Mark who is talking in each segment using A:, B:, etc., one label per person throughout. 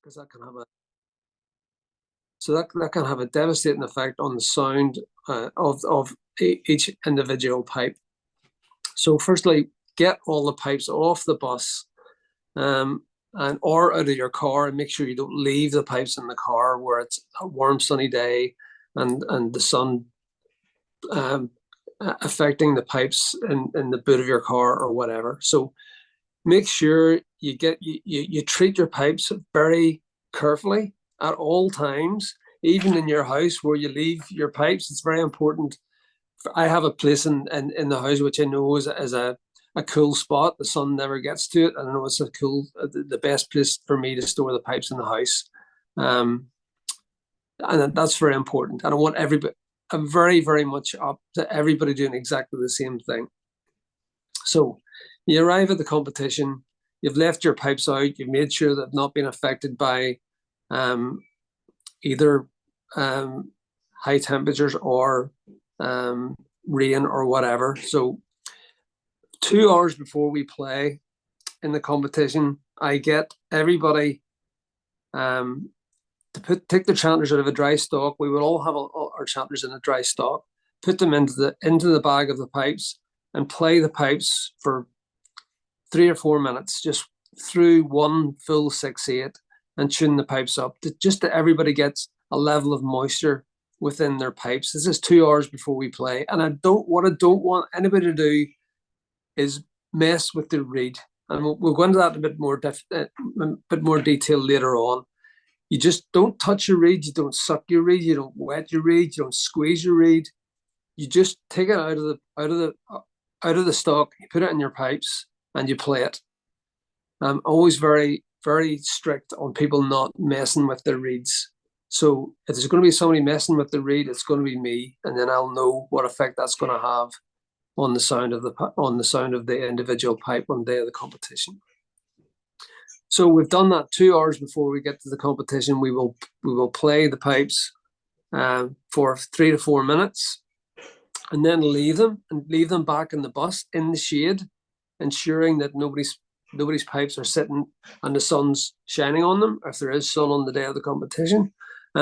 A: because that can have a devastating effect on the sound of each individual pipe. So firstly, get all the pipes off the bus or out of your car, and make sure you don't leave the pipes in the car where it's a warm sunny day and the sun affecting the pipes in the boot of your car or whatever. So make sure you treat your pipes very carefully at all times, even in your house where you leave your pipes. It's very important. I have a place in the house which I know is a cool spot. The sun never gets to it. I know it's the best place for me to store the pipes in the house. And that's very important. And I want everybody, I'm very, very much up to everybody doing exactly the same thing. So you arrive at the competition, you've left your pipes out, you've made sure they've not been affected by either high temperatures or rain or whatever. So 2 hours before we play in the competition, I get everybody to take the chanters out of a dry stock. We would all have our chanters in a dry stock, put them into the bag of the pipes and play the pipes for 3 or 4 minutes, just through one full 6/8, and tune the pipes up just that everybody gets a level of moisture within their pipes. This is 2 hours before we play. And what I don't want anybody to do is mess with the reed. And we'll go into that in a bit more detail later on. You just don't touch your reed, you don't suck your reed, you don't wet your reed, you don't squeeze your reed. You just take it out of the stock, you put it in your pipes, and you play it. I'm always very, very strict on people not messing with their reeds. So if there's going to be somebody messing with the reed, it's going to be me, and then I'll know what effect that's going to have on the sound of the individual pipe on the day of the competition. So we've done that 2 hours before we get to the competition. We will play the pipes for 3 to 4 minutes, and then leave them back in the bus in the shade, ensuring that nobody's pipes are sitting and the sun's shining on them, if there is sun on the day of the competition.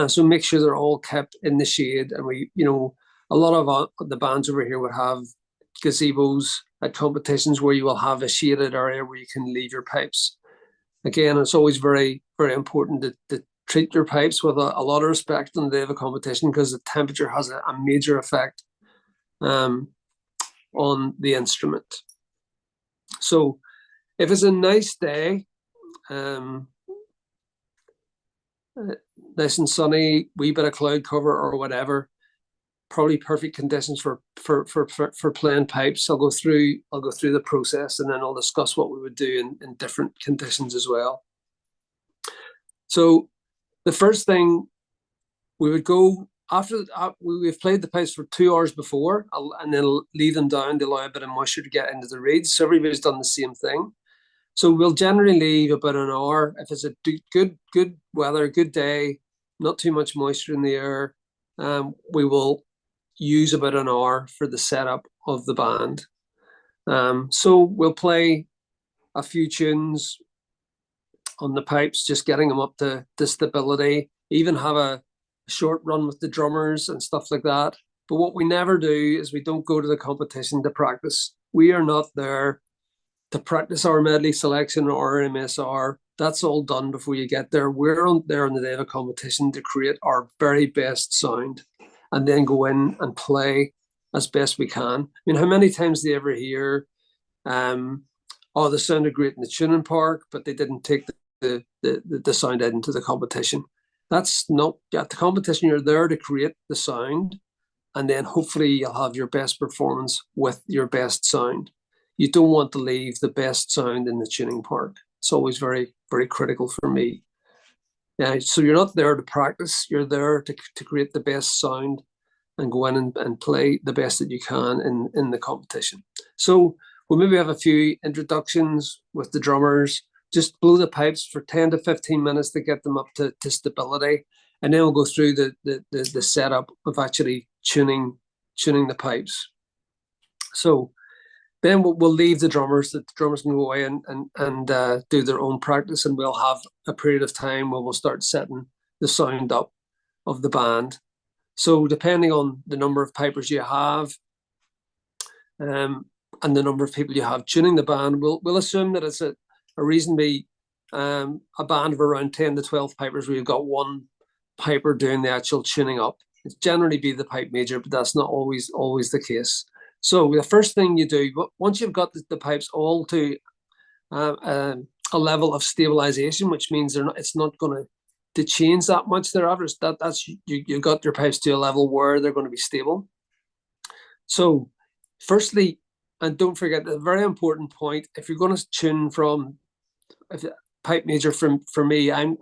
A: So make sure they're all kept in the shade. And a lot of the bands over here would have gazebos at competitions where you will have a shaded area where you can leave your pipes. Again, it's always very, very important to treat your pipes with a lot of respect on the day of a competition, because the temperature has a major effect on the instrument. So if it's a nice day, nice and sunny, wee bit of cloud cover or whatever, probably perfect conditions for playing pipes. I'll go through the process, and then I'll discuss what we would do in different conditions as well. So the first thing we would go after we've played the pipes for 2 hours before, and then leave them down to allow a bit of moisture to get into the reeds. So everybody's done the same thing. So we'll generally leave about an hour. If it's a good weather, good day, not too much moisture in the air, we will use about an hour for the setup of the band. So we'll play a few tunes on the pipes, just getting them up to stability, even have a short run with the drummers and stuff like that. But what we never do is we don't go to the competition to practice. We are not there to practice our medley selection or our MSR. That's all done before you get there. We're there on the day of a competition to create our very best sound, and then go in and play as best we can. I mean, how many times do you ever hear, oh, they sounded great in the tuning park, but they didn't take the sound into the competition? That's not at the competition. You're there to create the sound, and then hopefully you'll have your best performance with your best sound. You don't want to leave the best sound in the tuning park. It's always very, very critical for me. So you're not there to practice. You're there to create the best sound and go in and play the best that you can in the competition. So we'll maybe have a few introductions with the drummers. Just blow the pipes for 10 to 15 minutes to get them up to stability. And then we'll go through the setup of actually tuning the pipes. So Then we'll leave the drummers. The drummers can go away and do their own practice, and we'll have a period of time where we'll start setting the sound up of the band. So depending on the number of pipers you have, and the number of people you have tuning the band, we'll assume that it's a reasonably a band of around 10 to 12 pipers where you've got one piper doing the actual tuning up. It's generally be the pipe major, but that's not always the case. So the first thing you do, once you've got the pipes all to a level of stabilization, which means it's not going to change that much their average. That's you got your pipes to a level where they're going to be stable. So firstly, and don't forget the very important point, if you're going to tune from pipe major for me, I'm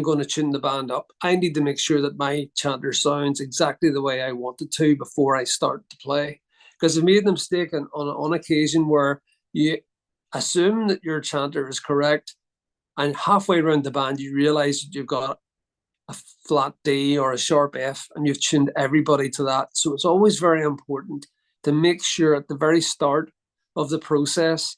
A: going to tune the band up. I need to make sure that my chanter sounds exactly the way I want it to before I start to play. Because I've made the mistake on occasion where you assume that your chanter is correct, and halfway around the band you realize that you've got a flat D or a sharp F, and you've tuned everybody to that. So it's always very important to make sure at the very start of the process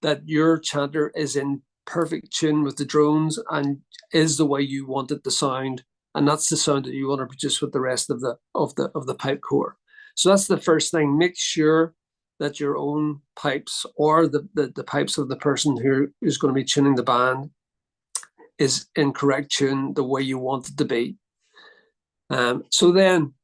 A: that your chanter is in perfect tune with the drones and is the way you want it to sound, and that's the sound that you want to produce with the rest of the pipe core. So that's the first thing. Make sure that your own pipes or the pipes of the person who's going to be tuning the band is in correct tune the way you want it to be. So then,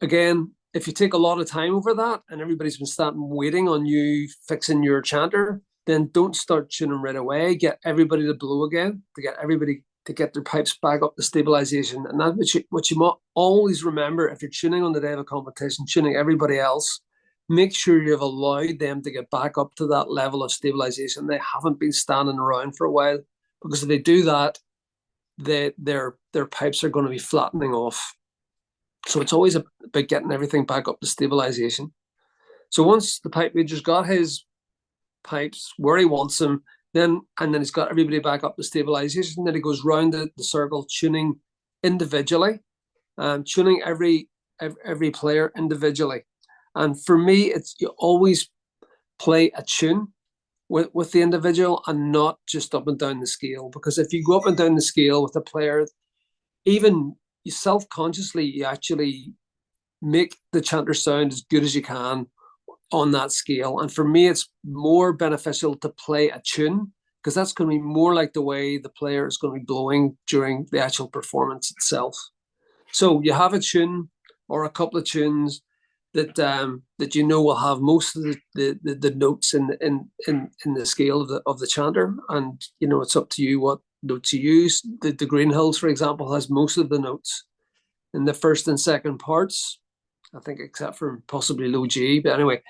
A: again, if you take a lot of time over that and everybody's been standing waiting on you fixing your chanter, then don't start tuning right away. Get everybody to blow again, to get everybody to get their pipes back up to stabilization. And that's what you must always remember if you're tuning on the day of a competition, tuning everybody else, make sure you've allowed them to get back up to that level of stabilization. They haven't been standing around for a while, because if they do that, their pipes are going to be flattening off. So it's always about getting everything back up to stabilization. So once the pipe major's got his pipes where he wants them, then he's got everybody back up to stabilization, then he goes round the circle tuning individually, tuning every player individually. And for me, it's you always play a tune with the individual and not just up and down the scale, because if you go up and down the scale with a player, even you self-consciously, you actually make the chanter sound as good as you can on that scale. And for me, it's more beneficial to play a tune, because that's going to be more like the way the player is going to be blowing during the actual performance itself. So you have a tune or a couple of tunes that you know will have most of the notes in the scale of the chanter, and you know it's up to you what notes you use. The Green Hills, for example, has most of the notes in the first and second parts, I think, except for possibly low G. But anyway,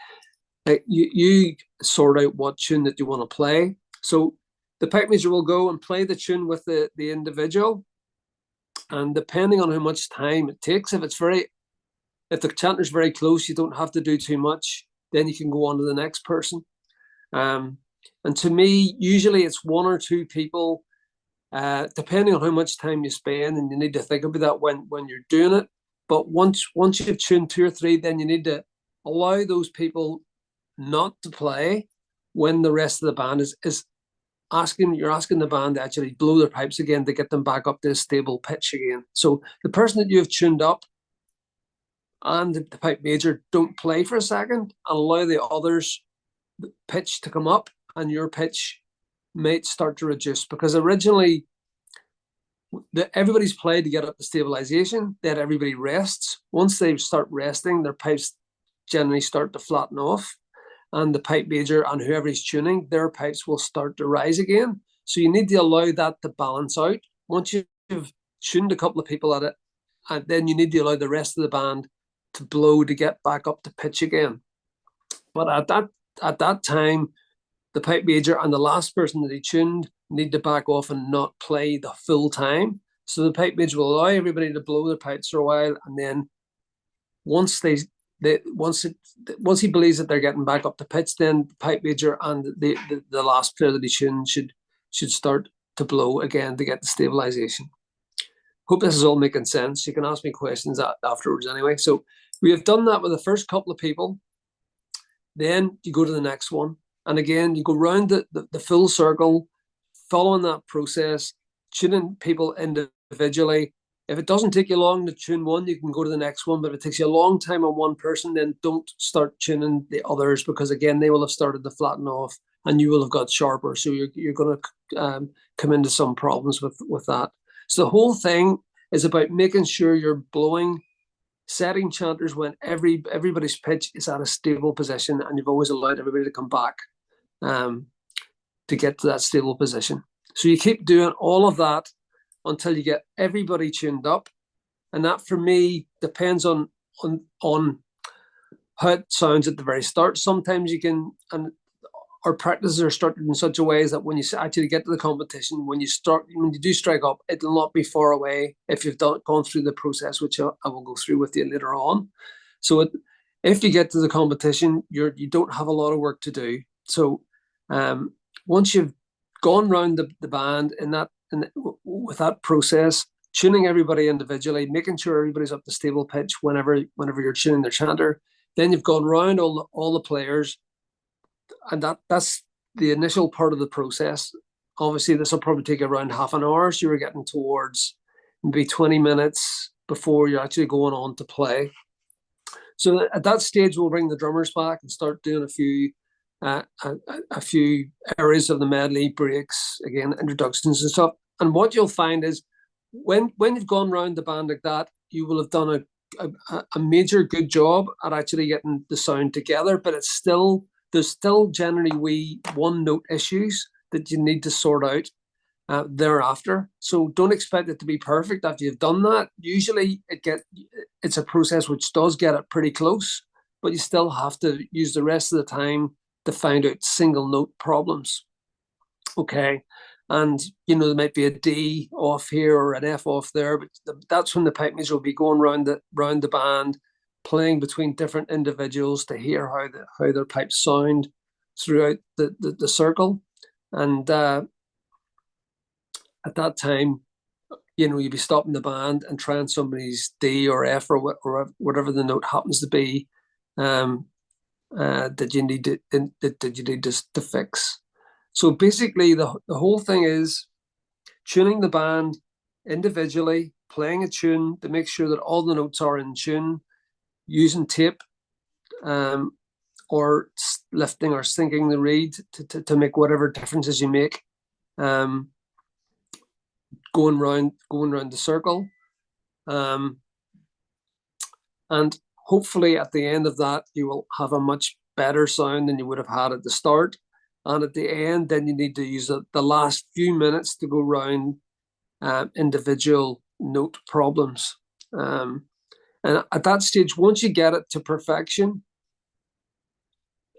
A: you sort out what tune that you want to play. So the pipe major will go and play the tune with the individual, and depending on how much time it takes, if the chanter's very close, you don't have to do too much. Then you can go on to the next person. And to me, usually it's one or two people, depending on how much time you spend, and you need to think about that when you're doing it. But once you've tuned two or three, then you need to allow those people not to play when the rest of the band is asking the band to actually blow their pipes again to get them back up to a stable pitch again. So the person that you've tuned up and the pipe major don't play for a second and allow the others' pitch to come up, and your pitch might start to reduce, because originally everybody's played to get up to stabilization, then everybody rests. Once they start resting, their pipes generally start to flatten off, and the pipe major and whoever's tuning, their pipes will start to rise again. So you need to allow that to balance out. Once you've tuned a couple of people at it, and then you need to allow the rest of the band to blow to get back up to pitch again. But at that time, the pipe major and the last person that he tuned need to back off and not play the full time. So the pipe major will allow everybody to blow their pipes for a while, and then once he believes that they're getting back up to pitch, then the pipe major and the last player that he tuned should start to blow again to get the stabilization. Hope this is all making sense. You can ask me questions afterwards anyway. So we have done that with the first couple of people. Then you go to the next one. And again, you go round the full circle, following that process, tuning people individually. If it doesn't take you long to tune one, you can go to the next one. But if it takes you a long time on one person, then don't start tuning the others, because again, they will have started to flatten off and you will have got sharper. So you're going to come into some problems with that. So the whole thing is about making sure you're blowing, setting chanters when everybody's pitch is at a stable position, and you've always allowed everybody to come back to get to that stable position. So you keep doing all of that until you get everybody tuned up. And that, for me, depends on how it sounds at the very start. Sometimes you can, and our practices are structured in such a way that when you actually get to the competition, when you do strike up, it'll not be far away if you've gone through the process, which I will go through with you later on. So if you get to the competition, you don't have a lot of work to do. So once you've gone round the band with that process, tuning everybody individually, making sure everybody's up to stable pitch whenever you're tuning their chanter, then you've gone round all the players, and that's the initial part of the process. Obviously, this will probably take around half an hour, so you're getting towards maybe 20 minutes before you're actually going on to play. So at that stage, we'll bring the drummers back and start doing a few areas of the medley, breaks, again, introductions and stuff. And what you'll find is when you've gone round the band like that, you will have done a major good job at actually getting the sound together, but there's still generally one note issues that you need to sort out thereafter. So don't expect it to be perfect after you've done that. Usually it's a process which does get it pretty close, but you still have to use the rest of the time to find out single note problems. Okay. And, there might be a D off here or an F off there, but that's when the pipe major will be going round the band, playing between different individuals to hear how their pipes sound throughout the circle. And at that time, you'd be stopping the band and trying somebody's D or F or whatever the note happens to be that you need to fix. So basically, the whole thing is tuning the band individually, playing a tune to make sure that all the notes are in tune, using tape, or lifting or sinking the reed to make whatever differences you make, going round the circle, and hopefully at the end of that you will have a much better sound than you would have had at the start. And at the end, then you need to use the last few minutes to go round individual note problems. And at that stage, once you get it to perfection,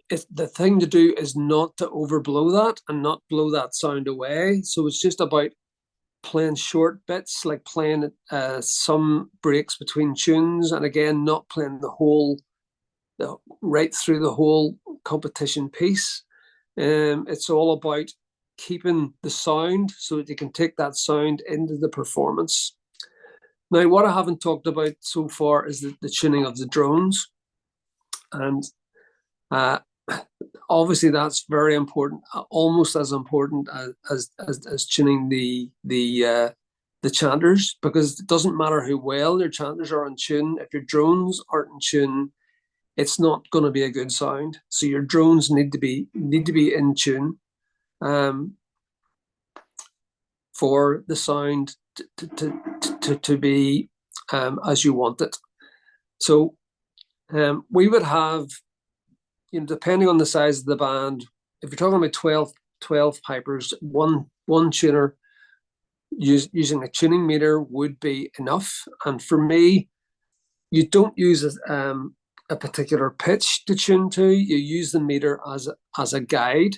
A: the thing to do is not to overblow that and not blow that sound away. So it's just about playing short bits, like playing some breaks between tunes, and again, not playing right through the whole competition piece. It's all about keeping the sound so that you can take that sound into the performance. Now, what I haven't talked about so far is the tuning of the drones. And obviously that's very important, almost as important as tuning the chanters, because it doesn't matter how well your chanters are in tune. If your drones aren't in tune, it's not going to be a good sound. So your drones need to be in tune for the sound to be as you want it. So we would have, depending on the size of the band, if you're talking about 12 pipers, one tuner using a tuning meter would be enough. And for me, you don't use a particular pitch to tune to. You use the meter as a guide.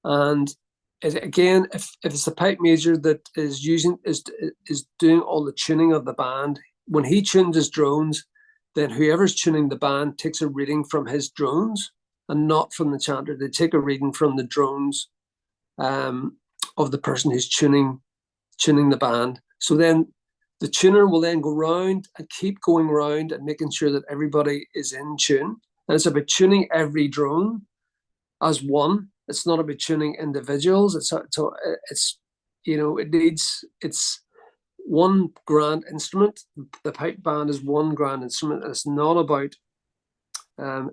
A: And again, if it's the pipe major that is doing all the tuning of the band, when he tunes his drones, then whoever's tuning the band takes a reading from his drones and not from the chanter. They take a reading from the drones of the person who's tuning the band. So then the tuner will then go round and keep going round and making sure that everybody is in tune. And it's about tuning every drone as one. It's not about tuning individuals. It's it's one grand instrument. The pipe band is one grand instrument. It's not about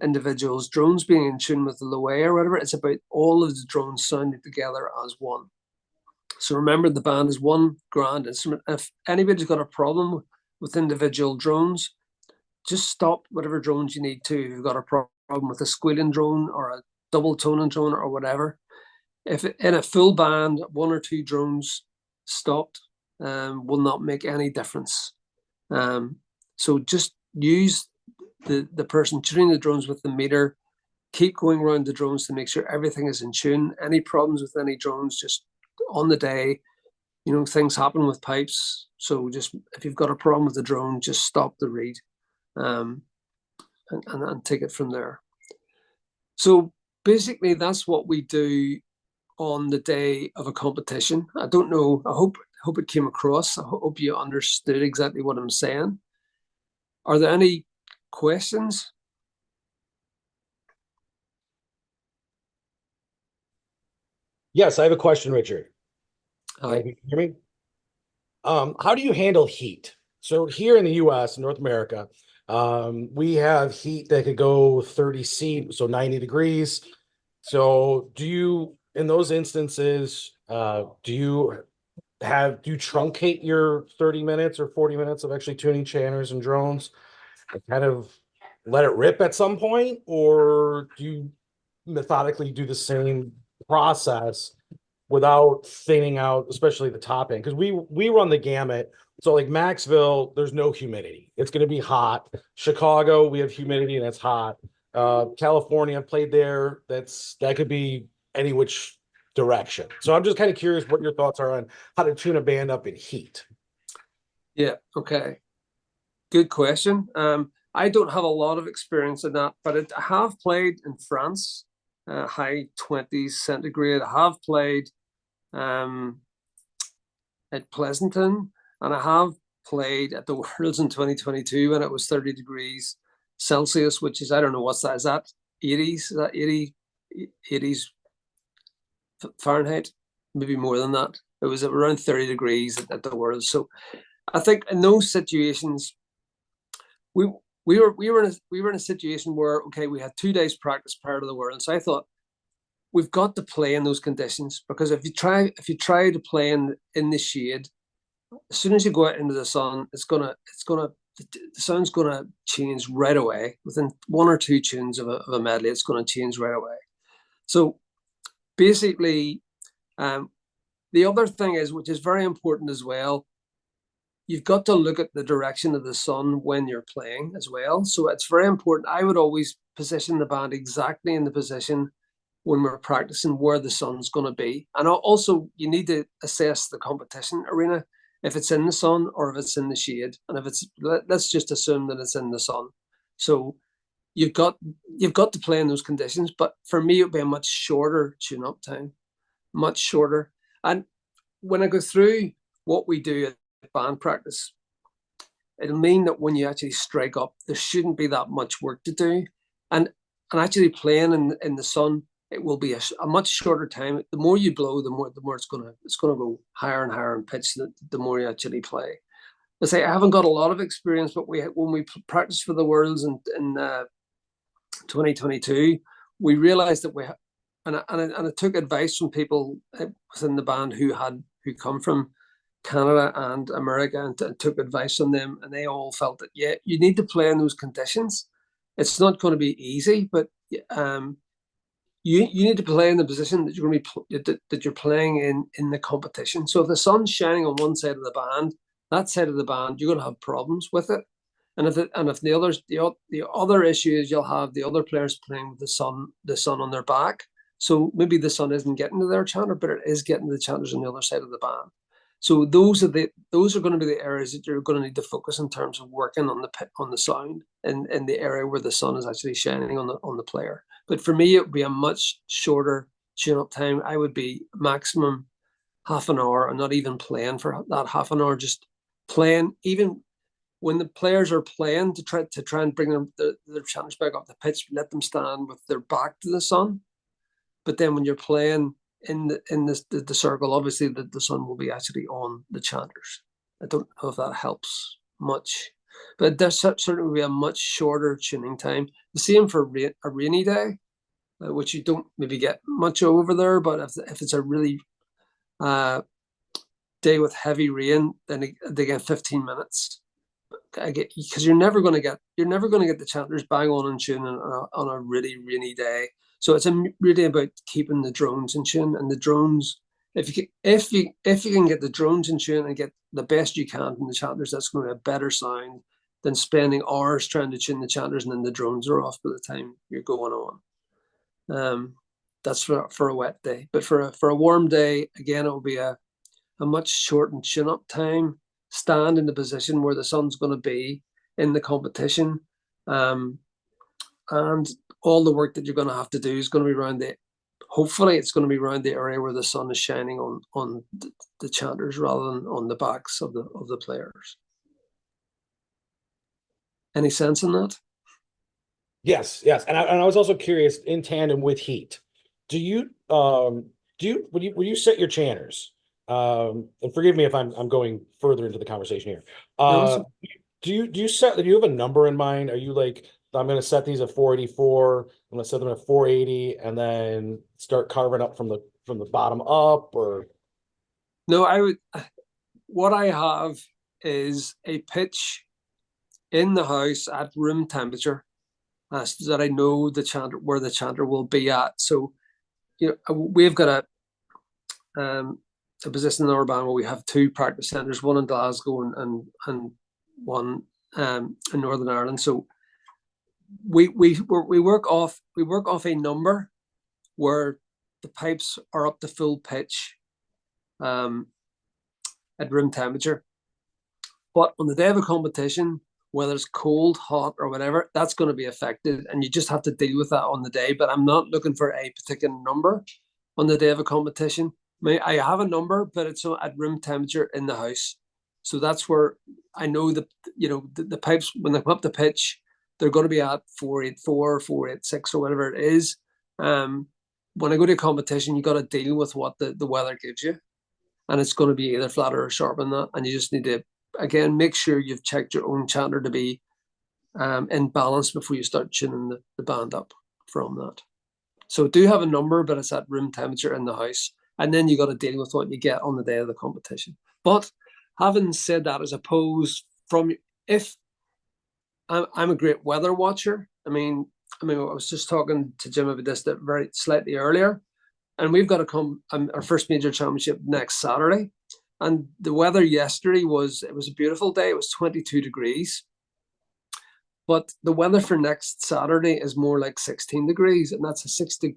A: individuals, drones being in tune with the low A or whatever. It's about all of the drones sounding together as one. So remember, the band is one grand instrument. If anybody's got a problem with individual drones, just stop whatever drones you need to. If you've got a problem with a squealing drone or a double toning drone or whatever, if in a full band, one or two drones stopped will not make any difference. So just use the person tuning the drones with the meter. Keep going around the drones to make sure everything is in tune. Any problems with any drones, just on the day, things happen with pipes. So just if you've got a problem with the drone, just stop the read and take it from there. So basically, that's what we do on the day of a competition. I don't know. I hope it came across. I hope you understood exactly what I'm saying. Are there any questions?
B: Yes, I have a question, Richard.
A: Hi.
B: Can you hear me? How do you handle heat? So here in the US, North America, we have heat that could go 30 C, so 90 degrees. So in those instances, do you truncate your 30 minutes or 40 minutes of actually tuning channers and drones and kind of let it rip at some point? Or do you methodically do the same process without thinning out, especially the top end? Because we run the gamut. So like Maxville, there's no humidity. It's going to be hot. Chicago, we have humidity and it's hot. California, I've played there. That could be any which direction. So I'm just kind of curious what your thoughts are on how to tune a band up in heat.
A: Yeah. Okay. Good question. I don't have a lot of experience in that, but I have played in France, high 20s centigrade. I have played at Pleasanton, and I have played at the Worlds in 2022 when it was 30 degrees Celsius, which is, I don't know what's that. Is that 80s? Is that 80s Fahrenheit? Maybe more than that. It was around 30 degrees at the Worlds. So I think in those situations, we were in a situation where, okay, we had 2 days practice prior to the World. So I thought, we've got to play in those conditions, because if you try to play in the shade, as soon as you go out into the sun, the sound's gonna change right away. Within 1 or 2 tunes of a medley, it's gonna change right away. So basically, the other thing is, which is very important as well, you've got to look at the direction of the sun when you're playing as well. So it's very important. I would always position the band exactly in the position when we're practicing where the sun's going to be. And also, you need to assess the competition arena, if it's in the sun or if it's in the shade. And if it's, let's just assume that it's in the sun. So you've got to play in those conditions. But for me, it would be a much shorter tune-up time, much shorter. And when I go through what we do at band practice, it'll mean that when you actually strike up, there shouldn't be that much work to do. And actually playing in the sun, it will be a much shorter time. The more you blow, the more it's gonna go higher and higher in pitch. The more you actually play. I say I haven't got a lot of experience, but when we practiced for the Worlds in 2022, we realized that and I took advice from people within the band who come from Canada and America, and took advice from them, and they all felt that, yeah, you need to play in those conditions. It's not going to be easy, but you need to play in the position that you're going to be that you're playing in the competition. So if the sun's shining on one side of the band, that side of the band, you're going to have problems with it. And if the other issue is, you'll have the other players playing with the sun on their back. So maybe the sun isn't getting to their chanter, but it is getting to the chanters on the other side of the band. So those are going to be the areas that you're going to need to focus in terms of working on the sound in the area where the sun is actually shining on the player. But for me, it would be a much shorter tune-up time. I would be maximum half an hour, and not even playing for that half an hour, just playing. Even when the players are playing to try and bring their chanters back up the pitch, let them stand with their back to the sun. But then when you're playing in the circle, obviously the sun will be actually on the chanters. I don't know if that helps much, but there's certainly be a much shorter tuning time. The same for a rainy day, which you don't maybe get much over there. But if it's a really day with heavy rain, then they get 15 minutes. Because you're never going to get the chanters bang on in tune on a really rainy day. So it's really about keeping the drones in tune, and the drones. If you can get the drones in tune and get the best you can from the chanters, that's going to be a better sound than spending hours trying to tune the chanters and then the drones are off by the time you're going on. That's for a wet day, but for a warm day, again, it will be a much shortened tune-up time. Stand in the position where the sun's going to be in the competition, and all the work that you're going to have to do is going to be around hopefully it's going to be around the area where the sun is shining on the chanters rather than on the backs of the players. Any sense in that?
B: Yes. And I was also curious, in tandem with heat, when you set your chanters, and forgive me if I'm going further into the conversation here.
A: No,
B: Do you have a number in mind? Are you like, I'm going to set these at 484, I'm going to set them at 480, and then start carving up from the bottom up? Or
A: no, what I have is a pitch in the house at room temperature, so that I know where the chanter will be at. So, we've got a position in our band where we have two practice centres, one in Glasgow and one in Northern Ireland. So we work off a number where the pipes are up to full pitch at room temperature. But on the day of a competition, whether it's cold, hot, or whatever, that's going to be affected, and you just have to deal with that on the day. But I'm not looking for a particular number on the day of a competition. I have a number, but it's at room temperature in the house. So that's where I know that, the pipes, when they come up the pitch, they're going to be at 484, 486, or whatever it is. When I go to a competition, you got to deal with what the weather gives you, and it's going to be either flatter or sharper than that. And you just need to, again, make sure you've checked your own chanter to be in balance before you start tuning the band up from that. So do have a number, but it's at room temperature in the house. And then you got to deal with what you get on the day of the competition. But having said that, as opposed from, if I'm a great weather watcher. I mean, I was just talking to Jim about this very slightly earlier, and we've got to come our first major championship next Saturday. And the weather yesterday was a beautiful day. It was 22 degrees. But the weather for next Saturday is more like 16 degrees, and that's a 60.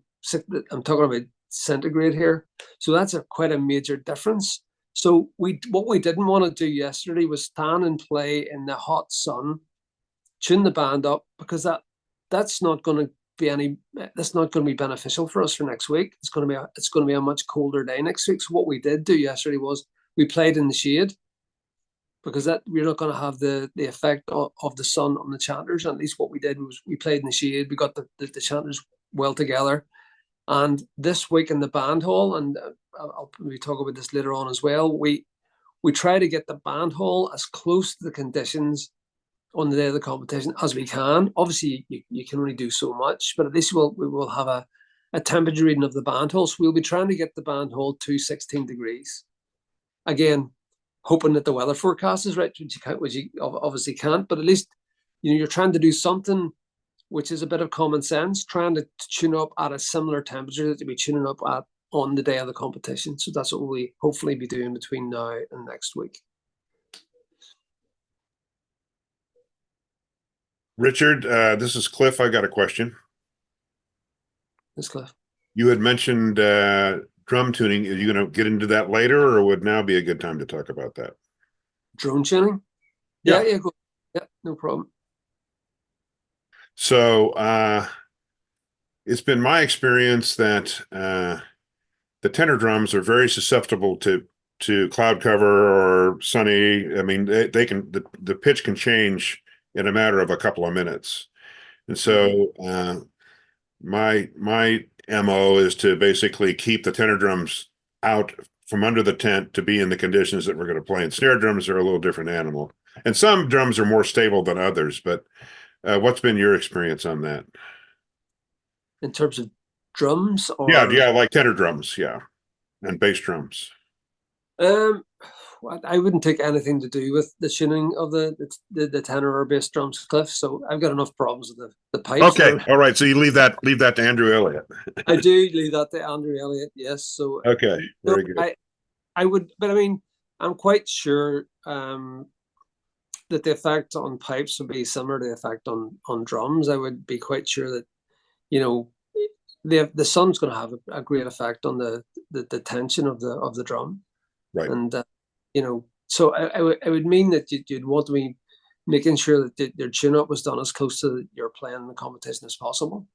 A: I'm talking about centigrade here, so that's quite a major difference. So what we didn't want to do yesterday was stand and play in the hot sun, tune the band up, because that's not going to be beneficial for us for next week. It's going to be a much colder day next week. So what we did do yesterday was we played in the shade, because that we're not going to have the effect of the sun on the chanters. And at least what we did was we played in the shade. We got the chanters well together. And this week in the band hall, and I'll maybe talk about this later on as well, we try to get the band hall as close to the conditions on the day of the competition as we can. Obviously, you can only do so much, but at least we will have a temperature reading of the band hall. So we'll be trying to get the band hall to 16 degrees. Again, hoping that the weather forecast is right, which you obviously can't, but at least you're trying to do something which is a bit of common sense, trying to tune up at a similar temperature that you'll be tuning up at on the day of the competition. So that's what we'll hopefully be doing between now and next week.
C: Richard, this is Cliff. I got a question.
A: Yes, Cliff.
C: You had mentioned drum tuning. Are you going to get into that later, or would now be a good time to talk about that?
A: Drone tuning? Yeah, go. Yeah, no problem.
C: So it's been my experience that the tenor drums are very susceptible to to cloud cover or sunny. I mean, they can, the pitch can change in a matter of a couple of minutes. And so my MO is to basically keep the tenor drums out from under the tent to be in the conditions that we're going to play. And snare drums are a little different animal. And some drums are more stable than others, but what's been your experience on that?
A: In terms of drums, or
C: Yeah, like tenor drums, yeah, and bass drums.
A: I wouldn't take anything to do with the tuning of the tenor or bass drums, Cliff. So I've got enough problems with the pipes.
C: Okay, all right. So you leave that to Andrew Elliott.
A: I do leave that to Andrew Elliott. Yes. So
C: Okay, very good.
A: I would, but I mean, I'm quite sure that the effect on pipes would be similar to the effect on drums. I would be quite sure that, you know, the sun's going to have a great effect on the tension of the drum,
C: Right.
A: and you know, so I would mean that you'd want to be making sure that your tune up was done as close to your playing the competition as possible.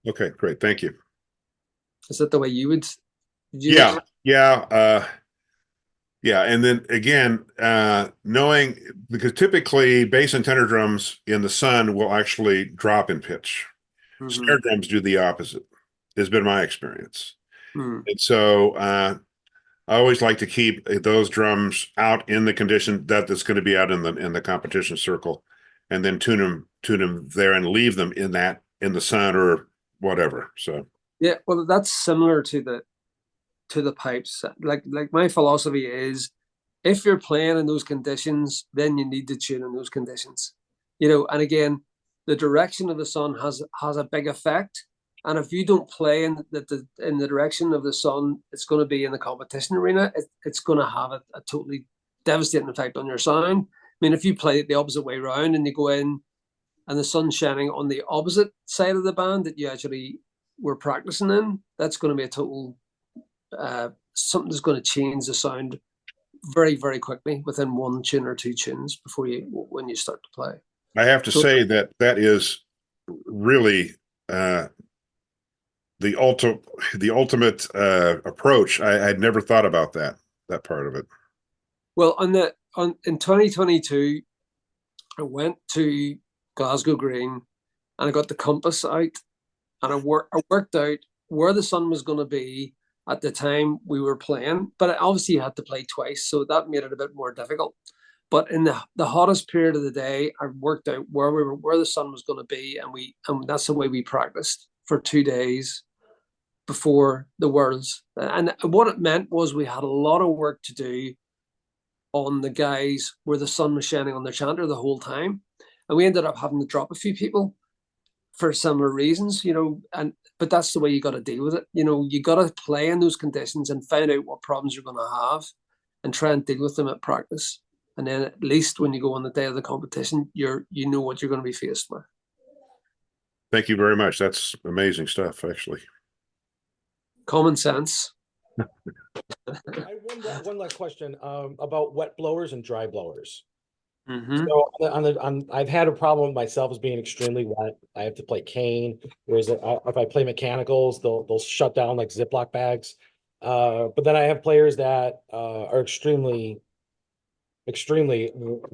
C: Okay, great. Thank you.
A: Is that the way you would?
C: Yeah. And then again, knowing, because typically bass and tenor drums in the sun will actually drop in pitch. Snare drums do the opposite, has been my experience. And so I always like to keep those drums out in the condition that it's going to be out in the competition circle, and then tune them there and leave them in the sun or whatever. So
A: yeah, well, that's similar to the pipes. Like my philosophy is, if you're playing in those conditions, then you need to tune in those conditions. You know, and again, the direction of the sun has a big effect. And if you don't play in the direction of the sun, it's going to be in the competition arena. It's going to have a totally devastating effect on your sound. I mean, if you play it the opposite way around and you go in and the sun's shining on the opposite side of the band that you actually were practicing in, that's going to be a total something that's going to change the sound very, very quickly within one tune or two tunes when you start to play.
C: I have to say that is really the ultimate approach. I'd never thought about that part of it.
A: Well, in 2022, I went to Glasgow Green and I got the compass out and I worked out where the sun was going to be at the time we were playing, but I obviously had to play twice, so that made it a bit more difficult. But in the hottest period of the day, I worked out where the sun was going to be, and that's the way we practiced for 2 days before the Worlds. And what it meant was we had a lot of work to do on the guys where the sun was shining on their chanter the whole time, and we ended up having to drop a few people for similar reasons, you know. But that's the way you got to deal with it. You know, you got to play in those conditions and find out what problems you're going to have, and try and deal with them at practice. And then at least when you go on the day of the competition, you know what you're going to be faced with.
C: Thank you very much. That's amazing stuff, actually.
A: Common sense.
B: I have one last question about wet blowers and dry blowers.
A: Mm-hmm.
B: So I've had a problem with myself as being extremely wet. I have to play cane, whereas if I play mechanicals, they'll shut down like Ziploc bags. But then I have players that are extremely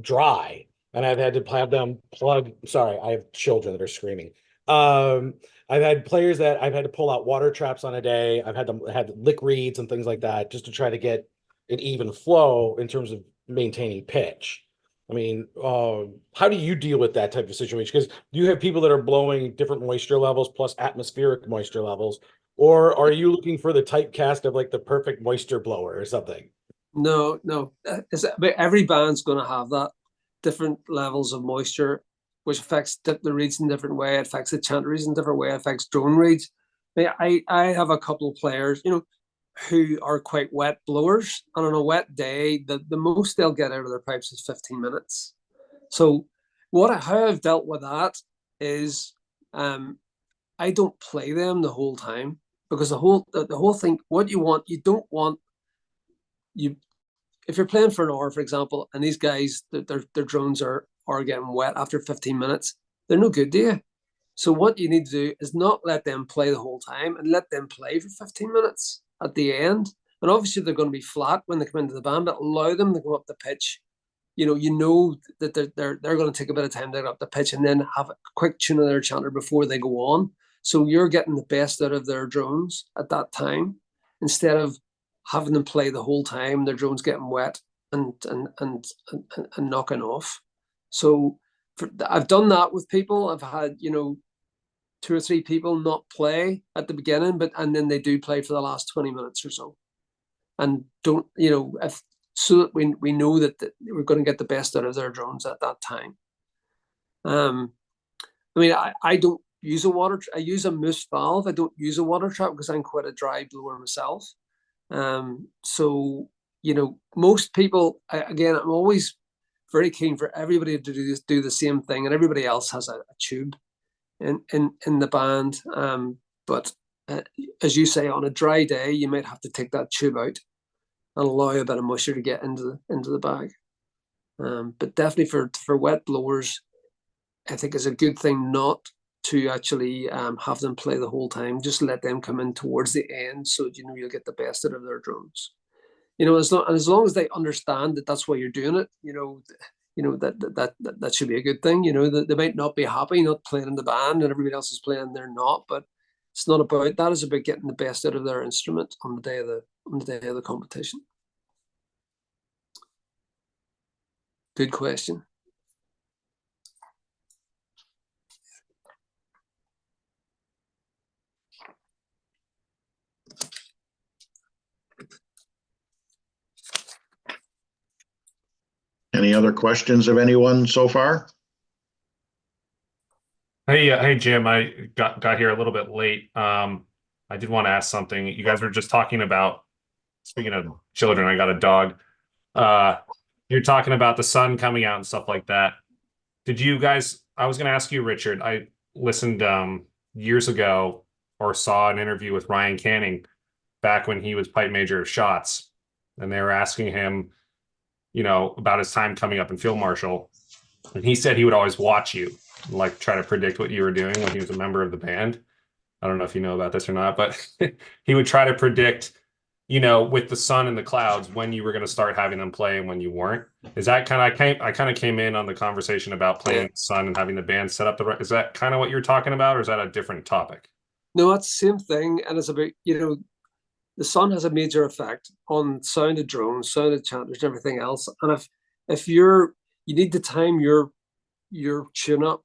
B: dry, and I've had to have them plug. Sorry, I have children that are screaming. I've had players that I've had to pull out water traps on a day. I've had them have lick reeds and things like that just to try to get an even flow in terms of maintaining pitch. I mean, how do you deal with that type of situation? Because you have people that are blowing different moisture levels plus atmospheric moisture levels, or are you looking for the typecast of like the perfect moisture blower or something?
A: No. Every band's going to have that different levels of moisture, which affects the reeds in a different way. It affects the chanter reeds in a different way. It affects drone reeds. I have a couple of players, you know, who are quite wet blowers, and on a wet day, the most they'll get out of their pipes is 15 minutes. So how I've dealt with that is I don't play them the whole time, because the whole thing, you don't want if you're playing for an hour, for example, and these guys, their drones are getting wet after 15 minutes, they're no good to you. So what you need to do is not let them play the whole time, and let them play for 15 minutes at the end. And obviously they're going to be flat when they come into the band, but allow them to go up the pitch. You know that they're going to take a bit of time to get up the pitch and then have a quick tune of their chanter before they go on. So you're getting the best out of their drones at that time, instead of having them play the whole time, their drones getting wet and knocking off. So I've done that with people. I've had, 2 or 3 people not play at the beginning, and then they do play for the last 20 minutes or so. And don't, so that we know that we're going to get the best out of their drones at that time. I don't use I use a moose valve. I don't use a water trap because I'm quite a dry blower myself. So, most people, again, I'm always very keen for everybody to do the same thing, and everybody else has a tube in the band. But as you say, on a dry day, you might have to take that tube out and allow a bit of moisture to get into the bag. But definitely for wet blowers, I think it's a good thing not to actually have them play the whole time. Just let them come in towards the end, so you'll get the best out of their drones. As long as they understand that that's why you're doing it, that should be a good thing. That they might not be happy not playing in the band and everybody else is playing, they're not. But it's not about that. It's about getting the best out of their instrument on the day of the competition. Good question.
D: Any other questions of anyone so far?
E: Hey, Jim. I got here a little bit late. I did want to ask something. You guys were just talking about, speaking of children, I got a dog. You're talking about the sun coming out and stuff like that. Did you guys? I was going to ask you, Richard. I listened years ago, or saw an interview with Ryan Canning back when he was pipe major of Shots, and they were asking him, about his time coming up in field marshal, and he said he would always watch you, like try to predict what you were doing when he was a member of the band. I don't know if you know about this or not, but he would try to predict, with the sun and the clouds, when you were going to start having them play and when you weren't. Is that I kind of came in on the conversation about playing the sun and having the band set up is that kind of what you're talking about, or is that a different topic?
A: No, that's the same thing, and it's about the sun has a major effect on sound of drones, sound of chanters, and everything else. And if you need to time your tune up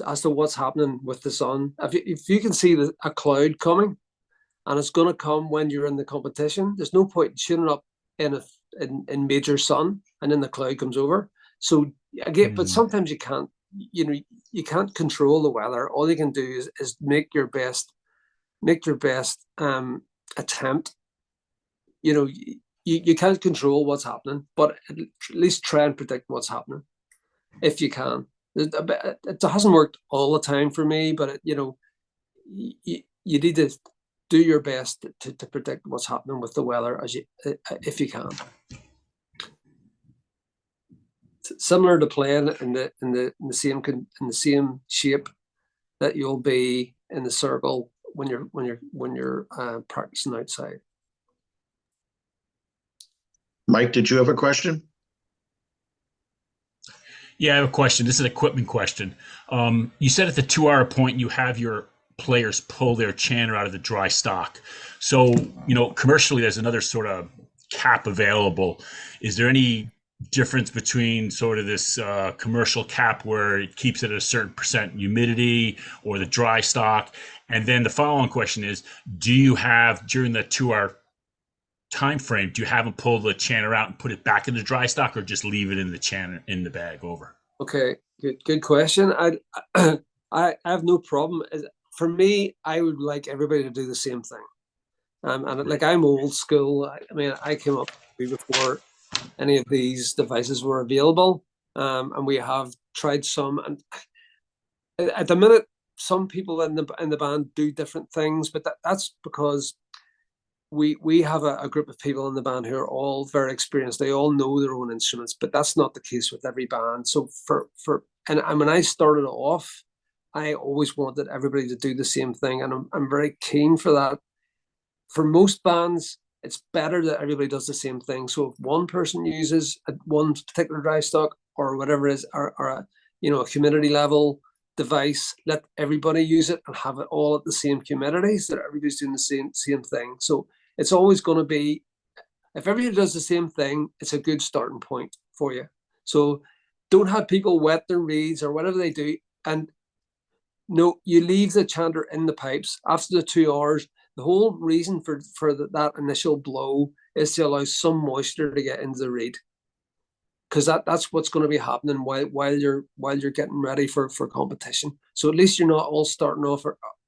A: as to what's happening with the sun. If you can see a cloud coming, and it's going to come when you're in the competition, there's no point in tuning up in major sun and then the cloud comes over. So again, but sometimes you can't. You can't control the weather. All you can do is make your best attempt. You can't control what's happening, but at least try and predict what's happening if you can. It hasn't worked all the time for me, but you need to do your best to predict what's happening with the weather if you can. Similar to playing in the same shape that you'll be in the circle when you're practicing outside.
D: Mike, did you have a question?
F: Yeah, I have a question. This is an equipment question. You said at the 2-hour point you have your players pull their chanter out of the dry stock. So, commercially there's another sort of cap available. Is there any difference between sort of this commercial cap where it keeps it at a certain percent humidity or the dry stock? And then the following question is, do you have, during the 2-hour time frame, do you have them pull the chanter out and put it back in the dry stock, or just leave it in the chanter in the bag over?
A: Okay, good question. I have no problem. For me, I would like everybody to do the same thing. And like, I'm old school. I came up before any of these devices were available, and we have tried some. And at the minute, some people in the band do different things, but that's because we have a group of people in the band who are all very experienced. They all know their own instruments, but that's not the case with every band. So and when I started off, I always wanted everybody to do the same thing, and I'm very keen for that. For most bands, it's better that everybody does the same thing. So if one person uses one particular dry stock or whatever it is, or a, you know, a humidity level device, let everybody use it and have it all at the same humidity so that everybody's doing the same thing. So it's always going to be, if everybody does the same thing, it's a good starting point for you. So don't have people wet their reeds or whatever they do. And no, you leave the chanter in the pipes after the 2 hours. The whole reason for that initial blow is to allow some moisture to get into the reed, because that's what's going to be happening while you're getting ready for competition. So at least you're not all starting off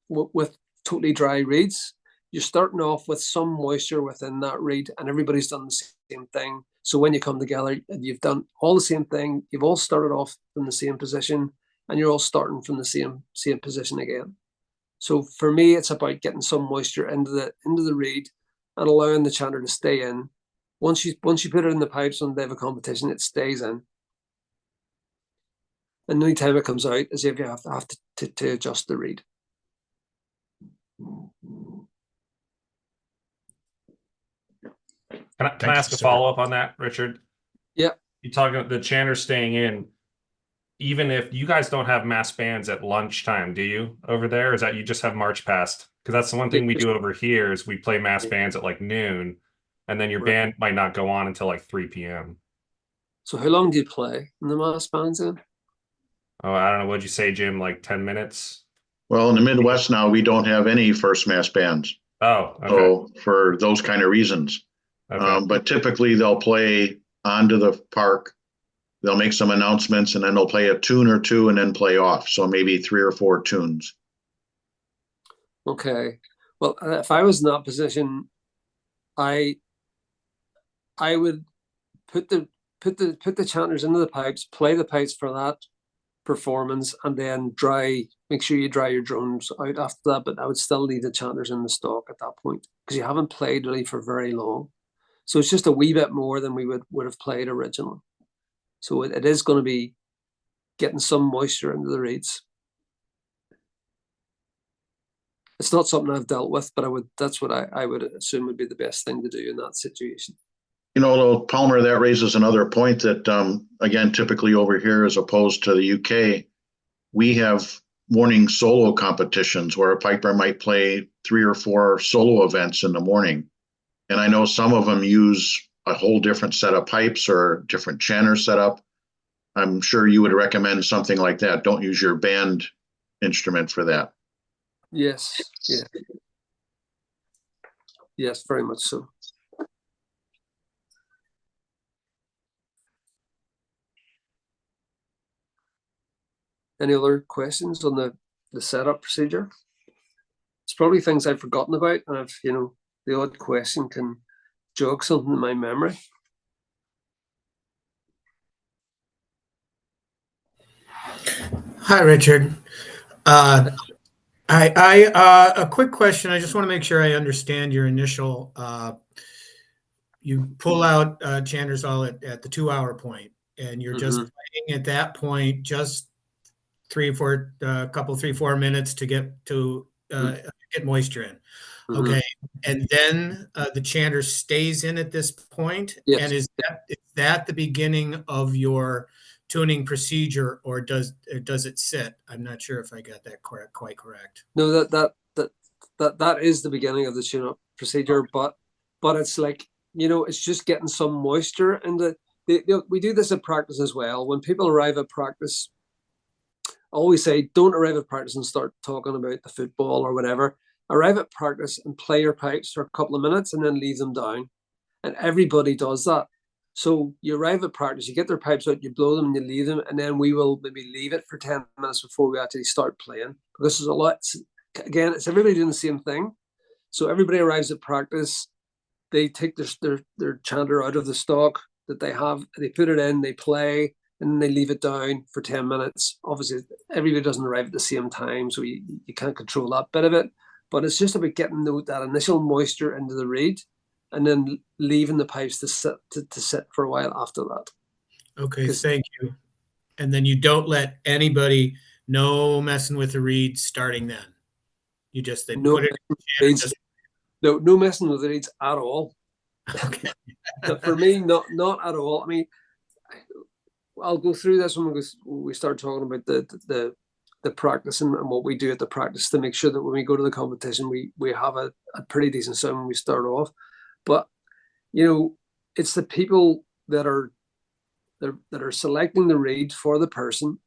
A: with totally dry reeds. You're starting off with some moisture within that reed, and everybody's done the same thing. So when you come together, you've done all the same thing. You've all started off from the same position, and you're all starting from the same position again. So for me, it's about getting some moisture into the reed and allowing the chanter to stay in. Once you put it in the pipes on the day of a competition, it stays in. And the only time it comes out is if you have to adjust the reed.
E: Can I ask a follow-up on that, Richard?
A: Yeah.
E: You talk about the chanter staying in. Even if you guys don't have mass bands at lunchtime, do you over there? Or is that you just have march past? Because that's the one thing we do over here is we play mass bands at like noon, and then your band might not go on until like 3 p.m.
A: So how long do you play in the mass bands then?
E: Oh, I don't know. What'd you say, Jim? Like 10 minutes?
D: Well, in the Midwest now, we don't have any first mass bands.
E: Oh, okay.
D: So for those kind of reasons.
E: Okay.
D: But typically they'll play onto the park. They'll make some announcements and then they'll play a tune or two and then play off. So maybe 3 or 4 tunes.
A: Okay. Well, if I was in that position, I would put the chanters into the pipes, play the pipes for that performance, and then make sure you dry your drums out after that. But I would still leave the chanters in the stock at that point, because you haven't played really for very long. So it's just a wee bit more than we would have played originally. So it is going to be getting some moisture into the reeds. It's not something I've dealt with, but that's what I would assume would be the best thing to do in that situation.
D: You know, though, Palmer, that raises another point that, again, typically over here, as opposed to the UK, we have morning solo competitions where a piper might play 3 or 4 solo events in the morning. And I know some of them use a whole different set of pipes or different chanter setup. I'm sure you would recommend something like that. Don't use your band instrument for that.
A: Yes. Yeah. Yes, very much so. Any other questions on the setup procedure? It's probably things I've forgotten about, and the odd question can jog something in my memory.
G: Hi, Richard. A quick question. I just want to make sure I understand your initial. You pull out chanters all at the 2 hour point, and you're just playing at that point, just 3 or 4 minutes to get moisture in. Okay, and then the chanter stays in at this point.
A: Yes.
G: And is that the beginning of your tuning procedure, or does it sit? I'm not sure if I got that quite correct.
A: No, that is the beginning of the tune-up procedure, but it's like, it's just getting some moisture in we do this at practice as well. When people arrive at practice, I always say, don't arrive at practice and start talking about the football or whatever. Arrive at practice and play your pipes for a couple of minutes and then leave them down. And everybody does that. So you arrive at practice, you get their pipes out, you blow them and you leave them, and then we will maybe leave it for 10 minutes before we actually start playing. Because there's a lot, again, it's everybody doing the same thing. So everybody arrives at practice, they take their chanter out of the stock that they have, they put it in, they play, and then they leave it down for 10 minutes. Obviously, everybody doesn't arrive at the same time, so you can't control that bit of it. But it's just about getting that initial moisture into the reed and then leaving the pipes to sit for a while after that.
G: Okay, thank you. And then you don't let anybody know messing with the reed starting then. You just put it in the
A: no messing with the reeds at all.
G: Okay.
A: For me, not at all. I mean, I'll go through this when we start talking about the practice and what we do at the practice to make sure that when we go to the competition, we have a pretty decent sound when we start off. But you know, it's the people that are selecting the reed for the person.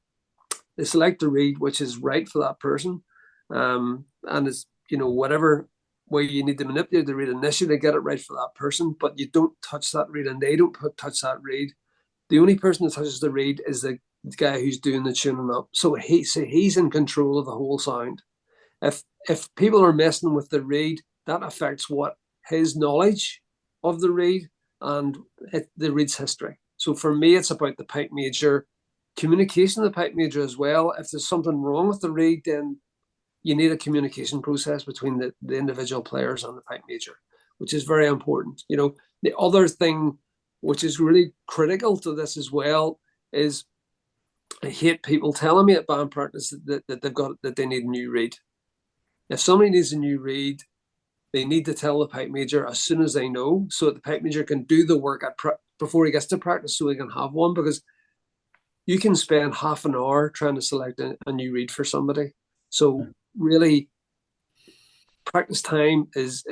A: They select the reed which is right for that person, and it's, you know, whatever way you need to manipulate the reed initially to get it right for that person. But you don't touch that reed, and they don't touch that reed. The only person that touches the reed is the guy who's doing the tuning up. So he's in control of the whole sound. If people are messing with the reed, that affects what his knowledge of the reed and the reed's history. So for me, it's about the pipe major, communication of the pipe major as well. If there's something wrong with the reed, then you need a communication process between the individual players and the pipe major, which is very important. You know, the other thing which is really critical to this as well is I hate people telling me at band practice that they need a new reed. If somebody needs a new reed, they need to tell the pipe major as soon as they know, so that the pipe major can do the work before he gets to practice, so he can have one. Because you can spend half an hour trying to select a new reed for somebody. So really, practice time is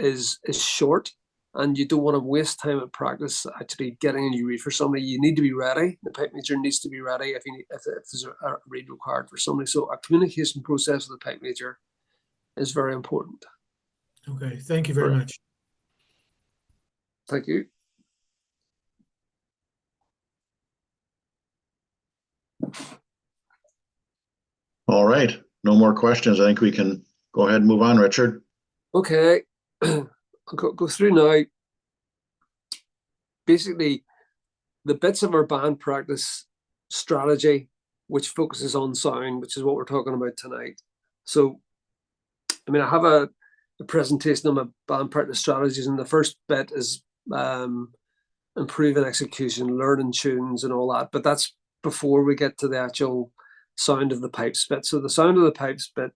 A: short, and you don't want to waste time at practice actually getting a new reed for somebody. You need to be ready. The pipe major needs to be ready if there's a reed required for somebody. So a communication process with the pipe major is very important.
G: Okay, thank you very much.
A: Thank you.
D: All right, no more questions. I think we can go ahead and move on, Richard.
A: Okay, I'll go through now. Basically, the bits of our band practice strategy, which focuses on sound, which is what we're talking about tonight. So, I mean, I have a presentation on my band practice strategies, and the first bit is improving execution, learning tunes and all that. But that's before we get to the actual sound of the pipes bit. So the sound of the pipes bit,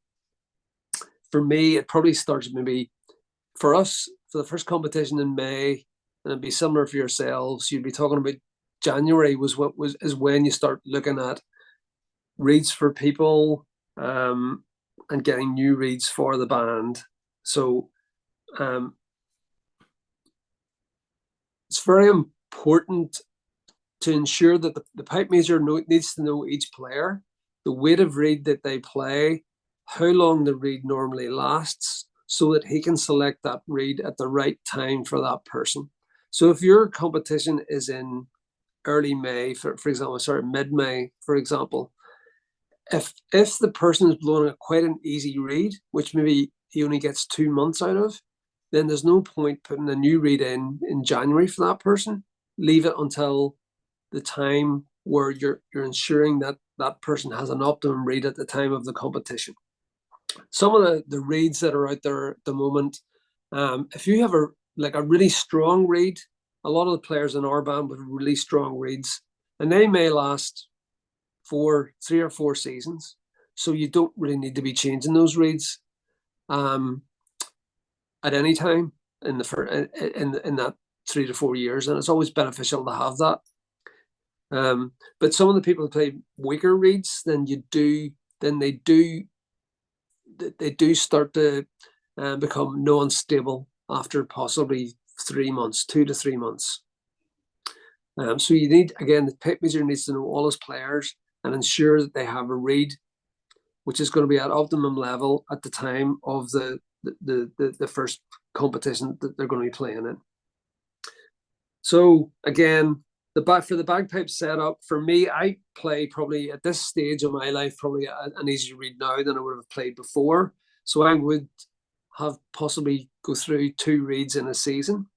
A: for me, it probably starts maybe for us for the first competition in May, and it'd be similar for yourselves. You'd be talking about January is when you start looking at reads for people and getting new reads for the band. So it's very important to ensure that the pipe major needs to know each player, the weight of reed that they play, how long the reed normally lasts, so that he can select that reed at the right time for that person. So if your competition is in early May, for example, mid-May, for example, if the person is blowing quite an easy reed, which maybe he only gets 2 months out of, then there's no point putting a new reed in January for that person. Leave it until the time where you're ensuring that that person has an optimum reed at the time of the competition. Some of the reeds that are out there at the moment, if you have a really strong reed, a lot of the players in our band with really strong reeds, and they may last for 3 or 4 seasons. So you don't really need to be changing those reeds at any time in that 3 to 4 years, and it's always beneficial to have that. But some of the people who play weaker reeds, then they do start to become non-stable after possibly 3 months, 2 to 3 months. So you need, again, the pipe major needs to know all his players and ensure that they have a reed which is going to be at optimum level at the time of the first competition that they're going to be playing in. So again, for the bagpipe setup, for me, I play probably at this stage of my life probably an easier reed now than I would have played before. So I would have possibly go through 2 reeds in a season.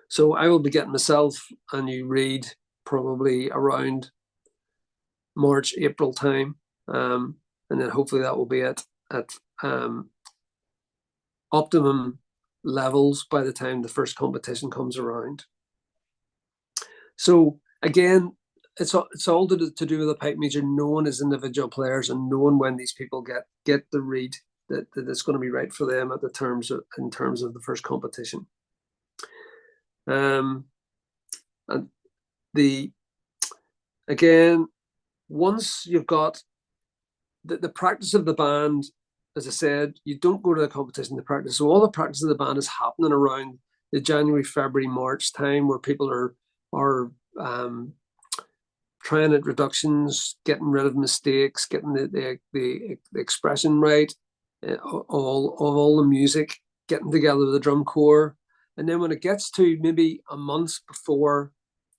A: So I will be getting myself a new reed probably around March, April time. And then hopefully that will be at optimum levels by the time the first competition comes around. So again, it's all to do with the pipe major knowing his individual players and knowing when these people get the reed that's going to be right for them in terms of the first competition. And once you've got the practice of the band, as I said, you don't go to the competition to practice. So all the practice of the band is happening around the January, February, March time, where people are trying introductions, getting rid of mistakes, getting the expression right, all the music, getting together the drum corps. And then when it gets to maybe a month before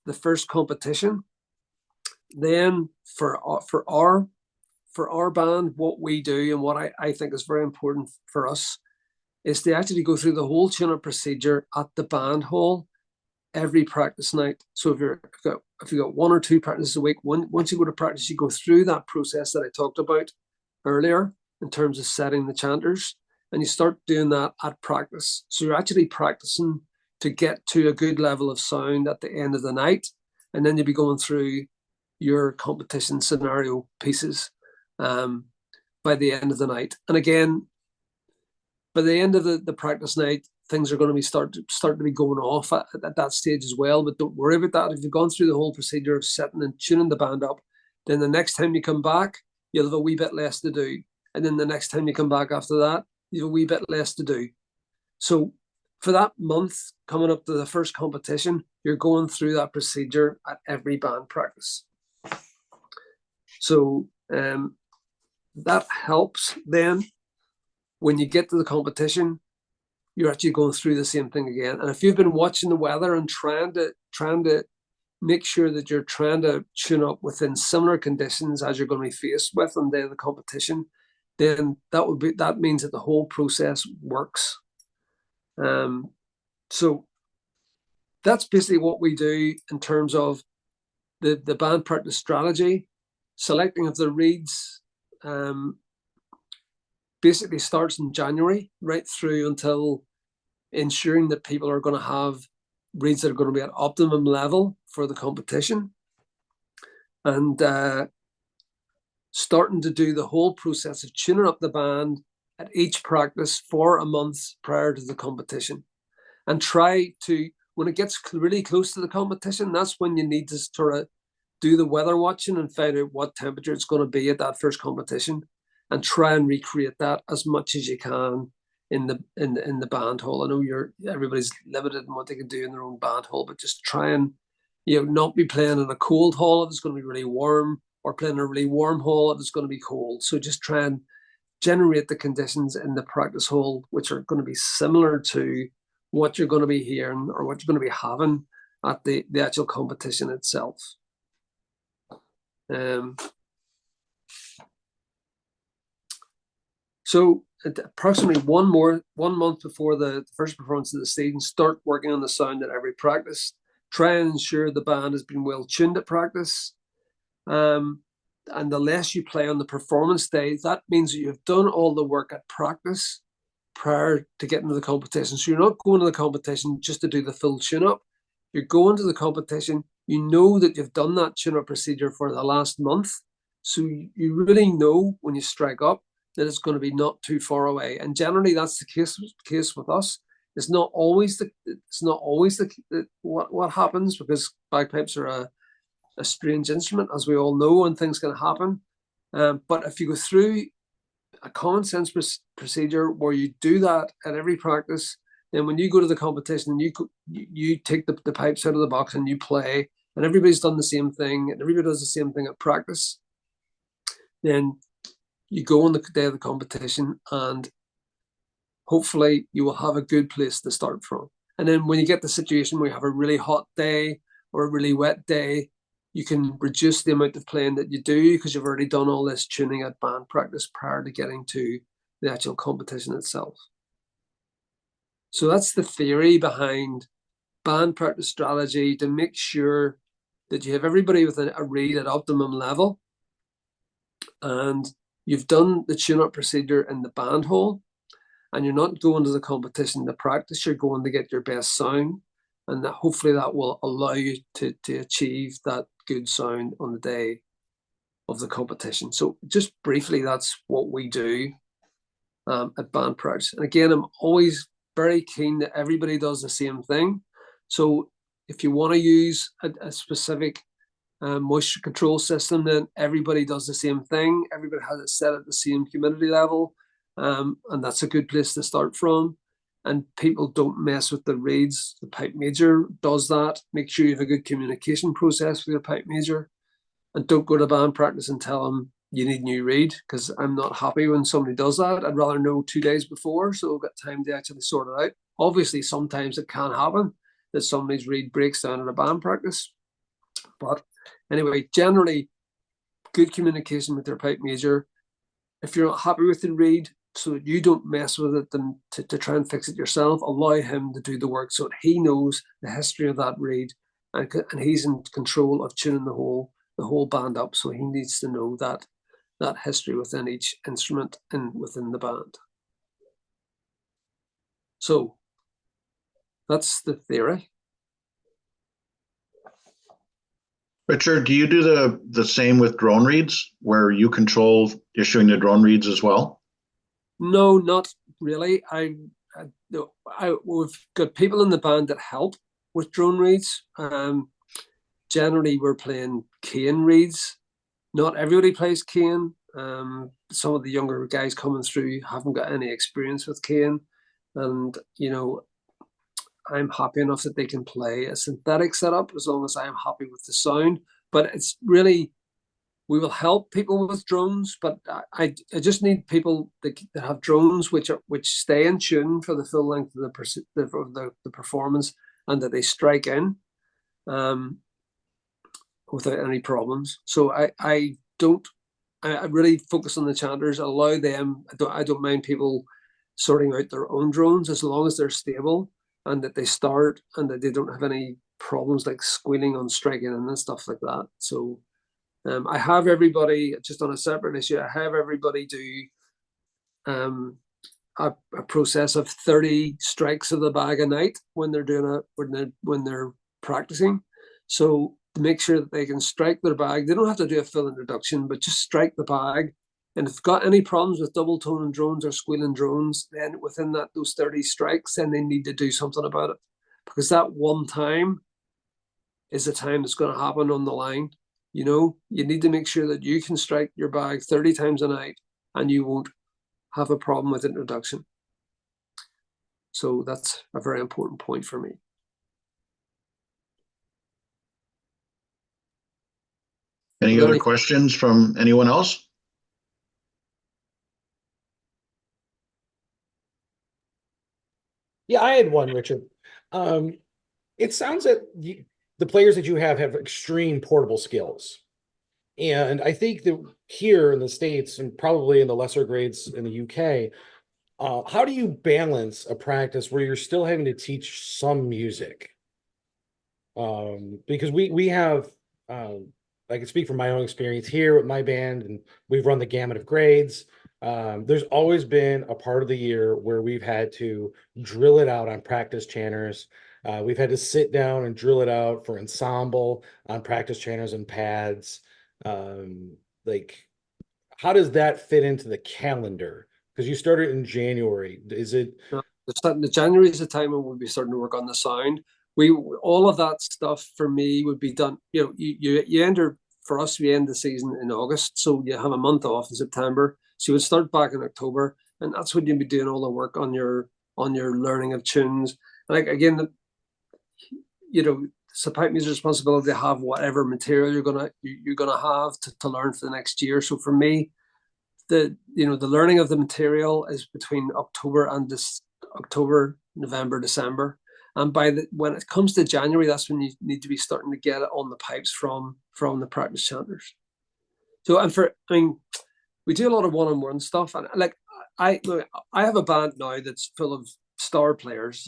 A: the first competition, then for our band, what we do and what I think is very important for us is to actually go through the whole tune-up procedure at the band hall every practice night. So if you've got 1 or 2 practices a week, once you go to practice, you go through that process that I talked about earlier in terms of setting the chanters, and you start doing that at practice. So you're actually practicing to get to a good level of sound at the end of the night, and then you'll be going through your competition scenario pieces by the end of the night. And again, by the end of the practice night, things are going to be start to be going off at that stage as well. But don't worry about that. If you've gone through the whole procedure of setting and tuning the band up, then the next time you come back, you'll have a wee bit less to do. And then the next time you come back after that, you have a wee bit less to do. So for that month coming up to the first competition, you're going through that procedure at every band practice. So that helps then when you get to the competition, you're actually going through the same thing again. And if you've been watching the weather and trying to make sure that you're trying to tune up within similar conditions as you're going to be faced with on the day of the competition, then that means that the whole process works. So that's basically what we do in terms of the band practice strategy. Selecting of the reeds basically starts in January right through until ensuring that people are going to have reeds that are going to be at optimum level for the competition, and starting to do the whole process of tuning up the band at each practice for a month prior to the competition. And try to, when it gets really close to the competition, that's when you need to sort of do the weather watching and find out what temperature it's going to be at that first competition, and try and recreate that as much as you can in the band hall. I know everybody's limited in what they can do in their own band hall, but just try and not be playing in a cold hall if it's going to be really warm, or playing in a really warm hall if it's going to be cold. So just try and generate the conditions in the practice hall which are going to be similar to what you're going to be hearing or what you're going to be having at the actual competition itself. So approximately 1 month before the first performance of the season, start working on the sound at every practice. Try and ensure the band has been well tuned at practice. And the less you play on the performance day, that means that you've done all the work at practice prior to getting to the competition. So you're not going to the competition just to do the full tune-up. You're going to the competition, you know that you've done that tune-up procedure for the last month. So you really know when you strike up that it's going to be not too far away. And generally that's the case with us. It's not always what happens, because bagpipes are a strange instrument, as we all know, and things can happen. But if you go through a common sense procedure where you do that at every practice, then when you go to the competition, you take the pipes out of the box and you play, and everybody's done the same thing, and everybody does the same thing at practice, then you go on the day of the competition and hopefully you will have a good place to start from. And then when you get the situation where you have a really hot day or a really wet day, you can reduce the amount of playing that you do because you've already done all this tuning at band practice prior to getting to the actual competition itself. So that's the theory behind band practice strategy, to make sure that you have everybody with a reed at optimum level, and you've done the tune-up procedure in the band hall, and you're not going to the competition to practice, you're going to get your best sound, and that hopefully that will allow you to achieve that good sound on the day of the competition. So just briefly, that's what we do at band practice. And again, I'm always very keen that everybody does the same thing. So if you want to use a specific moisture control system, then everybody does the same thing. Everybody has it set at the same humidity level, and that's a good place to start from. And people don't mess with the reeds. The pipe major does that. Make sure you have a good communication process with your pipe major, and don't go to band practice and tell them you need a new reed, because I'm not happy when somebody does that. I'd rather know 2 days before, so I've got time to actually sort it out. Obviously, sometimes it can happen that somebody's reed breaks down at a band practice. But anyway, generally, good communication with your pipe major. If you're not happy with the reed, so that you don't mess with it, then to try and fix it yourself, allow him to do the work so that he knows the history of that reed, and he's in control of tuning the whole band up. So he needs to know that history within each instrument and within the band. So that's the theory.
D: Richard, do you do the same with drone reeds, where you control issuing the drone reeds as well?
A: No, not really. We've got people in the band that help with drone reeds. Generally, we're playing cane reeds. Not everybody plays cane. Some of the younger guys coming through haven't got any experience with cane, and I'm happy enough that they can play a synthetic setup as long as I'm happy with the sound. But it's really, we will help people with drones, but I just need people that have drones which stay in tune for the full length of the performance, and that they strike in without any problems. So I really focus on the chanters, allow them. I don't mind people sorting out their own drones as long as they're stable and that they start and that they don't have any problems like squealing on striking and stuff like that. So I have everybody, just on a separate issue, I have everybody do a process of 30 strikes of the bag a night when they're doing when they're practicing. So to make sure that they can strike their bag, they don't have to do a full introduction, but just strike the bag. And if they've got any problems with double toning drones or squealing drones, then within those 30 strikes, then they need to do something about it. Because that one time is the time that's going to happen on the line. You need to make sure that you can strike your bag 30 times a night and you won't have a problem with introduction. So that's a very important point for me.
D: Any other questions from anyone else?
B: Yeah, I had one, Richard. It sounds that the players that you have extreme portable skills. And I think that here in the States and probably in the lesser grades in the UK, how do you balance a practice where you're still having to teach some music? Because we have, I can speak from my own experience here with my band, and we've run the gamut of grades. There's always been a part of the year where we've had to drill it out on practice chanters. We've had to sit down and drill it out for ensemble on practice chanters and pads. Like, how does that fit into the calendar? Because you started in January. Is it?
A: The January is the time when we'll be starting to work on the sound. All of that stuff for me would be done. You enter, for us, we end the season in August, so you have a month off in September. So you would start back in October, and that's when you'd be doing all the work on your learning of tunes. Like again, it's a pipe major's responsibility to have whatever material you're gonna have to learn for the next year. So for me, the learning of the material is between October and October, November, December. And when it comes to January, that's when you need to be starting to get it on the pipes from the practice chanters. So, we do a lot of one-on-one stuff, and like I have a band now that's full of star players.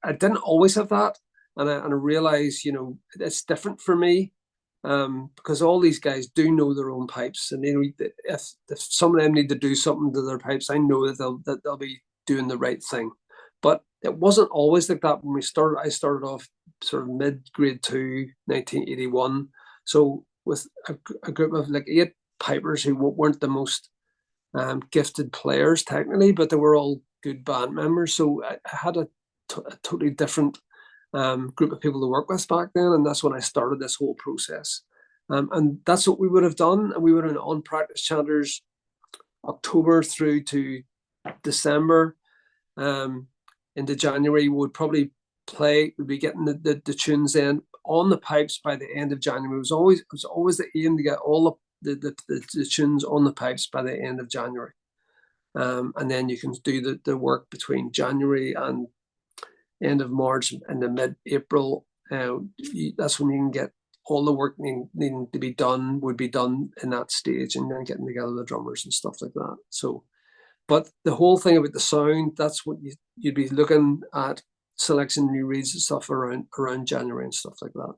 A: I didn't always have that, and I realize it's different for me, because all these guys do know their own pipes, and if some of them need to do something to their pipes, I know that they'll be doing the right thing. But it wasn't always like that when we started. I started off sort of mid-grade 2, 1981. So with a group of like 8 pipers who weren't the most gifted players technically, but they were all good band members. So I had a totally different group of people to work with back then, and that's when I started this whole process. And that's what we would have done, and we would have been on practice chanters October through to December. Into January, we would probably we'd be getting the tunes in on the pipes by the end of January. It was always the aim to get all the tunes on the pipes by the end of January. And then you can do the work between January and end of March and the mid-April. That's when you can get all the work needing to be done would be done in that stage, and then getting together the drummers and stuff like that. So, but the whole thing about the sound, that's what you'd be looking at, selection new reads and stuff around January and stuff like that.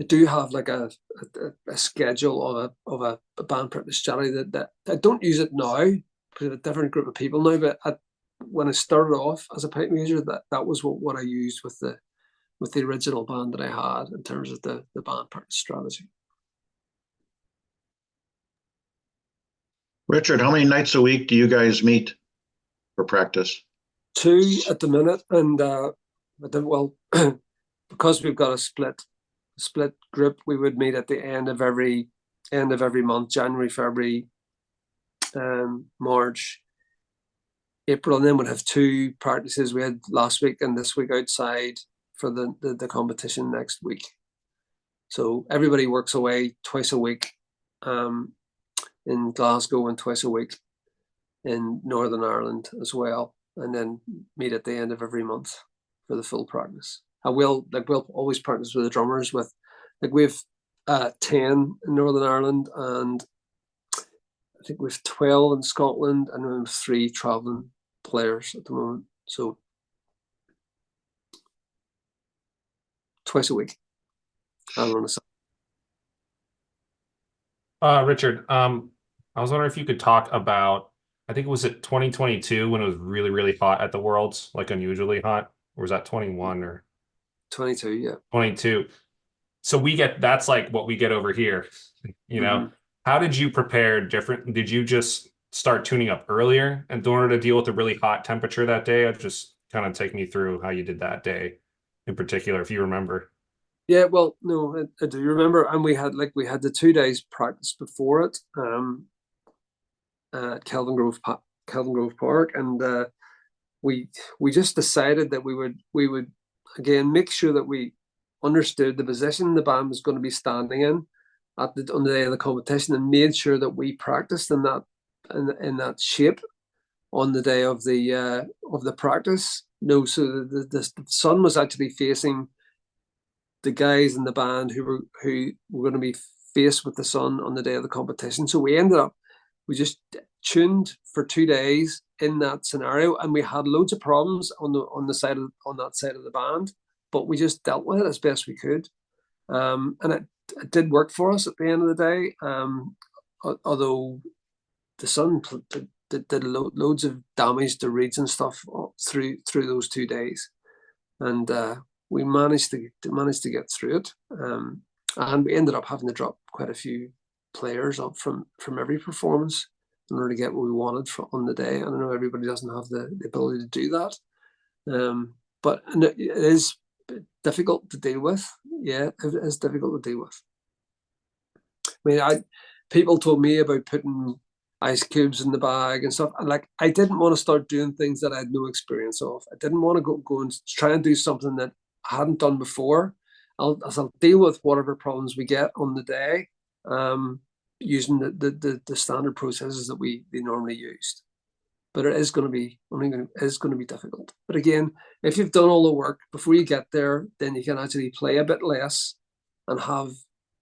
A: I do have like a schedule of a band practice strategy that I don't use it now because a different group of people now. But when I started off as a pipe major, that was what I used with the original band that I had in terms of the band practice strategy.
D: Richard, how many nights a week do you guys meet for practice?
A: 2 at the minute, and because we've got a split group, we would meet at the end of every month, January, February, March, April, and then we'd have 2 practices. We had last week and this week outside for the competition next week. So everybody works away twice a week in Glasgow and twice a week in Northern Ireland as well, and then meet at the end of every month for the full practice. And we'll always practice with the drummers. We have 10 in Northern Ireland, and I think we have 12 in Scotland, and we have 3 traveling players at the moment. So twice a week.
E: Richard, I was wondering if you could talk about, I think it was at 2022 when it was really, really hot at the Worlds, like unusually hot, or was that 21 or
A: 22? Yeah,
E: 22. So that's like what we get over here, you know. How did you prepare different? Did you just start tuning up earlier in order to deal with the really hot temperature that day? Just kind of take me through how you did that day in particular, if you remember.
A: Yeah, well, no, I do remember, and we had the 2 days practice before it at Kelvin Grove Park, and we just decided that we would again make sure that we understood the position the band was going to be standing in on the day of the competition, and made sure that we practiced in that shape on the day of the practice. No, so the sun was actually facing the guys in the band who were going to be faced with the sun on the day of the competition. So we just tuned for 2 days in that scenario, and we had loads of problems on that side of the band, but we just dealt with it as best we could. And it did work for us at the end of the day. Although the sun did loads of damage to reeds and stuff through those 2 days, and we managed to get through it. And we ended up having to drop quite a few players up from every performance in order to get what we wanted on the day. I don't know, everybody doesn't have the ability to do that, but it is difficult to deal with. Yeah, it is difficult to deal with. I mean, people told me about putting ice cubes in the bag and stuff, and I didn't want to start doing things that I had no experience of. I didn't want to go and try and do something that I hadn't done before. I'll deal with whatever problems we get on the day, using the standard processes that they normally used. But it is going to be difficult. But again, if you've done all the work before you get there, then you can actually play a bit less and have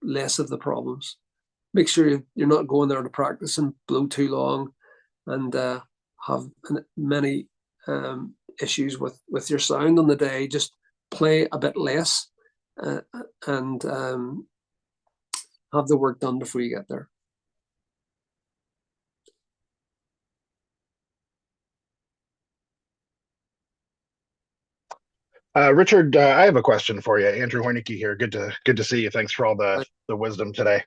A: less of the problems. Make sure you're not going there to practice and blow too long and have many issues with your sound on the day. Just play a bit less and have the work done before you get there.
H: Richard, I have a question for you. Andrew Hoineke here. Good to see you. Thanks for all the wisdom today.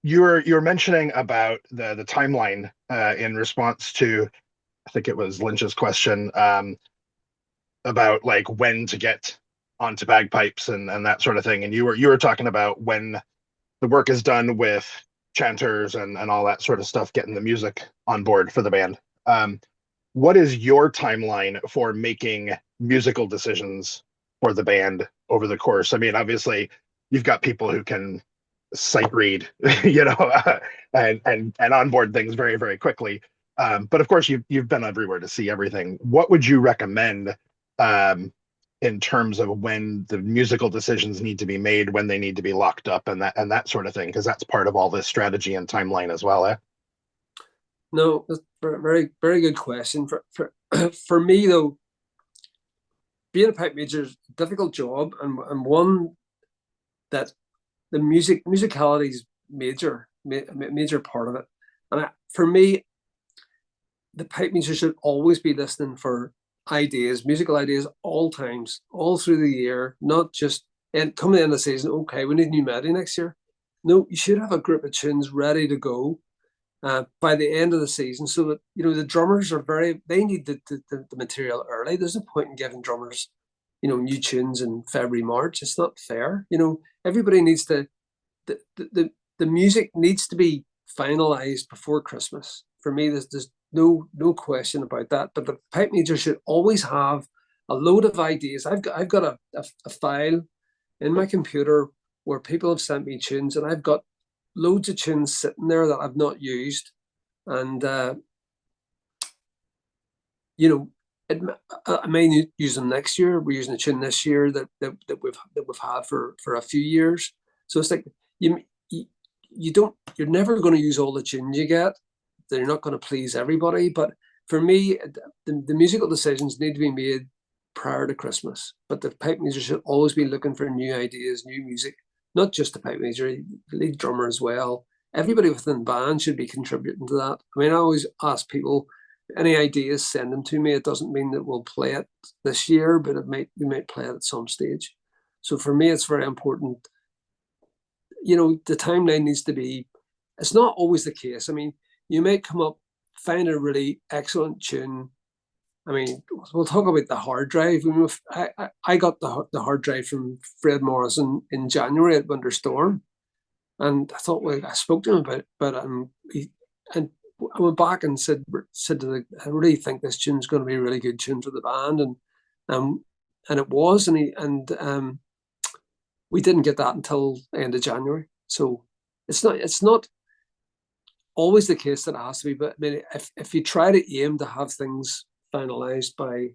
H: You were mentioning about the timeline in response to I think it was Lynch's question, about like when to get onto bagpipes and that sort of thing. And you were talking about when the work is done with chanters and all that sort of stuff, getting the music on board for the band. What is your timeline for making musical decisions for the band over the course? I mean, obviously, you've got people who can sight read, and onboard things very, very quickly. But of course, you've been everywhere to see everything. What would you recommend in terms of when the musical decisions need to be made, when they need to be locked up, and that sort of thing? Because that's part of all this strategy and timeline as well, eh?
A: No, that's a very, very good question. For me though, being a pipe major is a difficult job, and one that the musicality is major part of it. And for me, the pipe major should always be listening for ideas, musical ideas, all times, all through the year, not just and coming to the end of the season. Okay, we need a new melody next year. No, you should have a group of tunes ready to go by the end of the season, so that the drummers they need the material early. There's no point in giving drummers new tunes in February, March. It's not fair. Everybody needs to the music needs to be finalized before Christmas. For me, there's no question about that. But the pipe major should always have a load of ideas. I've got a file in my computer where people have sent me tunes, and I've got loads of tunes sitting there that I've not used, and I may use them next year. We're using a tune this year that we've had for a few years. So it's like you're never going to use all the tunes you get. They're not going to please everybody. But for me, the musical decisions need to be made prior to Christmas. But the pipe major should always be looking for new ideas, new music. Not just the pipe major, the lead drummer as well. Everybody within the band should be contributing to that. I mean, I always ask people, any ideas, send them to me. It doesn't mean that we'll play it this year, but we might play it at some stage. So for me, it's very important. The timeline needs to be, it's not always the case. I mean, you may come up, find a really excellent tune. I mean, we'll talk about the hard drive. I got the hard drive from Fred Morrison in January at Winter Storm, and I thought, well, I spoke to him about it, but and I went back and said to I really think this tune's going to be a really good tune for the band, and it was, and we didn't get that until the end of January. So it's not always the case that it has to be, but I mean, if you try to aim to have things finalized by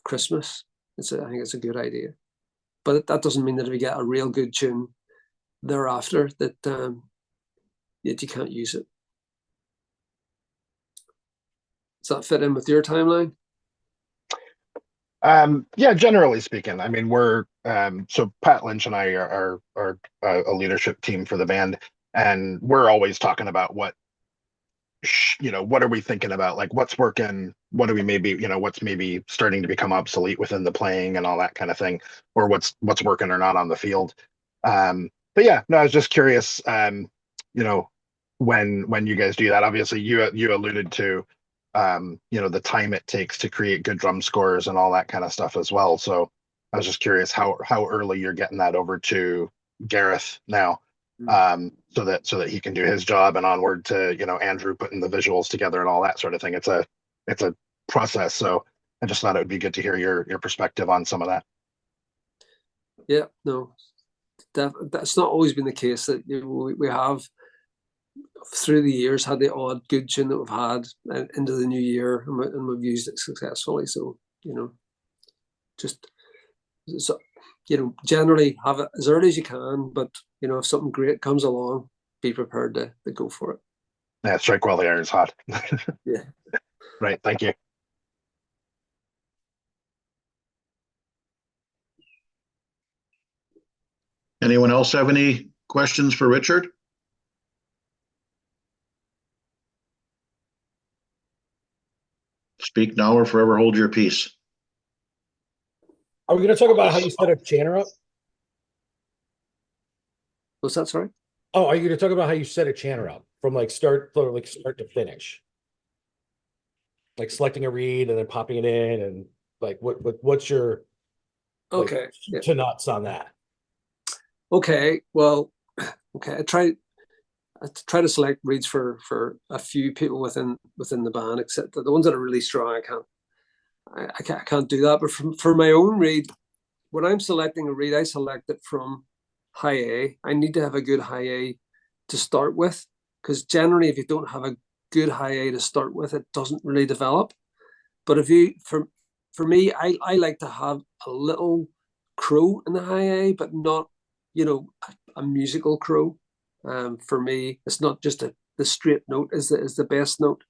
A: Christmas, I think it's a good idea. But that doesn't mean that if you get a real good tune thereafter that you can't use it. Does that fit in with your timeline?
H: Yeah, generally speaking. I mean, we're so Pat Lynch and I are a leadership team for the band, and we're always talking about what are we thinking about, like what's working, what do we maybe what's maybe starting to become obsolete within the playing and all that kind of thing, or what's working or not on the field. But yeah, no, I was just curious, when you guys do that. Obviously you alluded to the time it takes to create good drum scores and all that kind of stuff as well. So I was just curious how early you're getting that over to Gareth now, so that he can do his job, and onward to Andrew putting the visuals together and all that sort of thing. It's a process. So I just thought it would be good to hear your perspective on some of that.
A: Yeah, no, that's not always been the case. That we have through the years had the odd good tune that we've had into the new year, and we've used it successfully. So generally have it as early as you can, but if something great comes along, be prepared to go for it.
H: Yeah, strike while the iron's hot.
A: Yeah.
H: Right. Thank you.
D: Anyone else have any questions for Richard? Speak now or forever hold your peace.
B: Are we going to talk about how you set a Chanter up?
A: What's that, sorry?
B: Oh, are you going to talk about how you set a Chanter up from start to finish? like selecting a reed and then popping it in, and like what's your
A: Okay.
B: like,
A: Yeah.
B: to nuts on that?
A: Okay. Well, okay. I try to select reads for a few people within the band, except the ones that are really strong. I can't do that. But for my own read, when I'm selecting a read, I select it from high A. I need to have a good high A to start with, because generally, if you don't have a good high A to start with, it doesn't really develop. But if you, for me, I like to have a little crow in the high A, but not, a musical crow. For me, it's not just the straight note is the best note.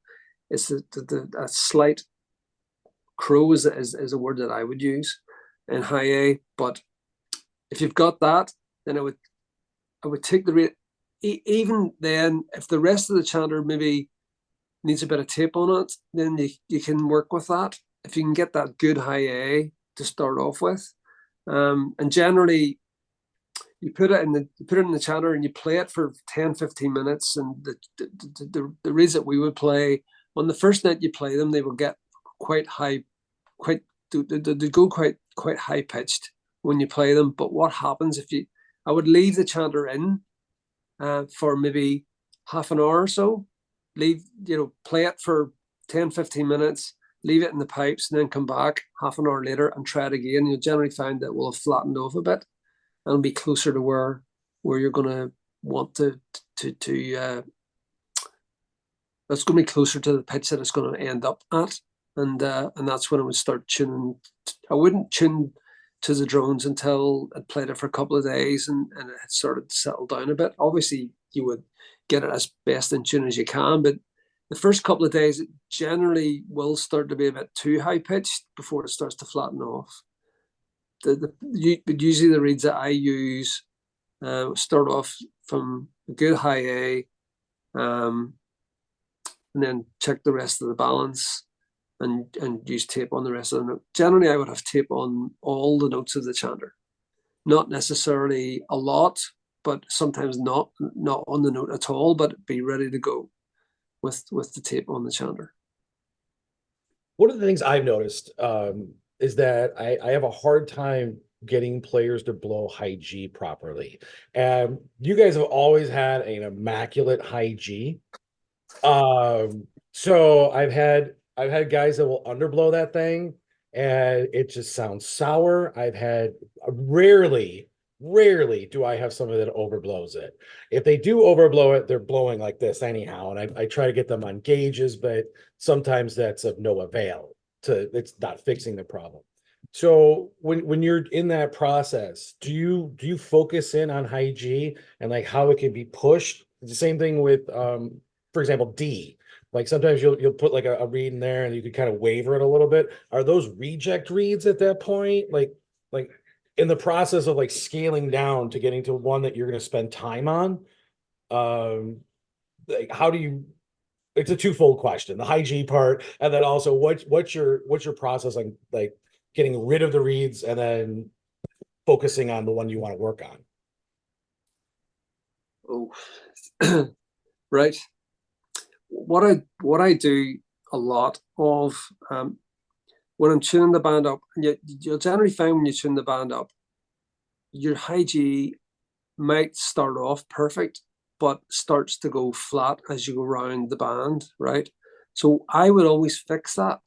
A: It's a slight crow is a word that I would use in high A. But if you've got that, then I would take the rate. Even then, if the rest of the chanter maybe needs a bit of tape on it, then you can work with that. If you can get that good high A to start off with, and generally you put it in the chanter and you play it for 10-15 minutes. And the reads that we would play on the first night you play them, they will get quite high, they go quite high pitched when you play them. But what happens I would leave the chanter in for maybe half an hour or so, play it for 10-15 minutes, leave it in the pipes, and then come back half an hour later and try it again. You'll generally find that it will have flattened off a bit and be closer to where you're going to want to that's going to be closer to the pitch that it's going to end up at. And that's when I would start tuning. I wouldn't tune to the drones until I'd played it for a couple of days and it had started to settle down a bit. Obviously, you would get it as best in tune as you can, but the first couple of days, it generally will start to be a bit too high pitched before it starts to flatten off. But usually the reads that I use start off from a good high A, and then check the rest of the balance and use tape on the rest of the note. Generally, I would have tape on all the notes of the chanter. Not necessarily a lot, but sometimes not on the note at all, but be ready to go with the tape on the chanter.
B: One of the things I've noticed is that I have a hard time getting players to blow high G properly. And you guys have always had an immaculate high G. So I've had guys that will underblow that thing and it just sounds sour. I've had rarely do I have somebody that overblows it. If they do overblow it, they're blowing like this anyhow. And I try to get them on gauges, but sometimes that's of no avail. It's not fixing the problem. So when you're in that process, do you focus in on high G and like how it can be pushed? It's the same thing with for example, D. Like sometimes you'll put like a reed in there and you can kind of waver it a little bit. Are those reject reeds at that point? Like in the process of like scaling down to getting to one that you're going to spend time on, like how do you? It's a twofold question: the high G part, and then also what's your process on like getting rid of the reeds and then focusing on the one you want to work on.
A: Oh, right. What I do a lot of when I'm tuning the band up, and you'll generally find when you tune the band up, your high G might start off perfect, but starts to go flat as you go around the band, right? So I would always fix that.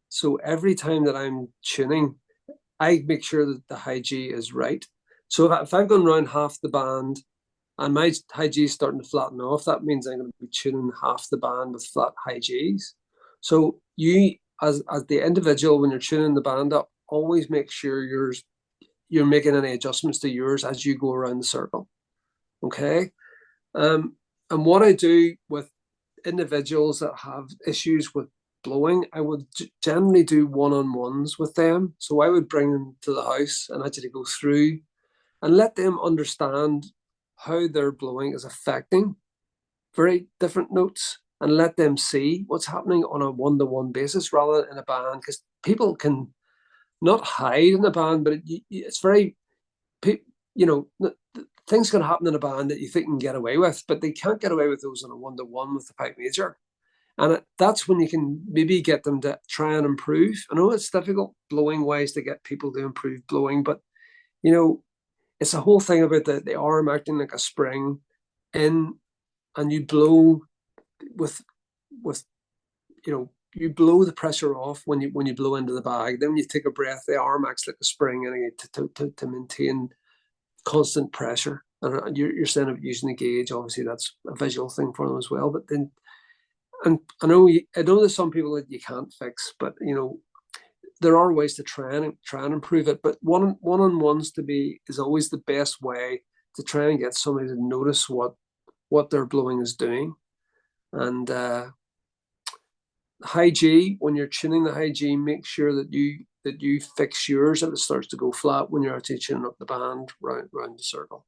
A: So every time that I'm tuning, I make sure that the high G is right. So if I've gone around half the band and my high G is starting to flatten off, that means I'm going to be tuning half the band with flat high Gs. So you, as the individual, when you're tuning the band up, always make sure you're making any adjustments to yours as you go around the circle. Okay. And what I do with individuals that have issues with blowing, I would generally do one-on-ones with them. So I would bring them to the house and actually go through and let them understand how their blowing is affecting very different notes and let them see what's happening on a one-to-one basis rather than in a band, because people can not hide in a band, but it's very, things can happen in a band that you think you can get away with, but they can't get away with those on a one-to-one with the pipe major. And that's when you can maybe get them to try and improve. I know it's difficult blowing wise to get people to improve blowing, but you know, it's a whole thing about the arm acting like a spring in, and you blow with you blow the pressure off when you blow into the bag. Then when you take a breath, the arm acts like a spring and to maintain constant pressure. And you're saying about using the gauge. Obviously, that's a visual thing for them as well. But then, and I know there's some people that you can't fix, but there are ways to try and improve it. But one-on-ones is always the best way to try and get somebody to notice what their blowing is doing. And high G, when you're tuning the high G, make sure that you fix yours if it starts to go flat when you're actually tuning up the band round the circle.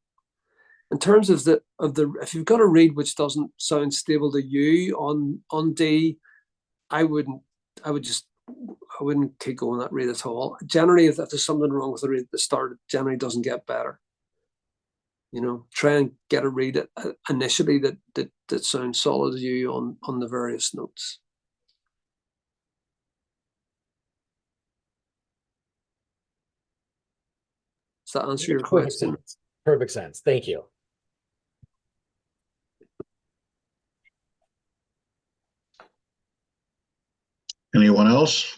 A: In terms of the if you've got a reed which doesn't sound stable to you on D, I wouldn't keep going that reed at all. Generally, if there's something wrong with the reed at the start, it generally doesn't get better. Try and get a reed initially that sounds solid to you on the various notes. Does that answer your question?
B: Perfect sense. Thank you.
D: Anyone else?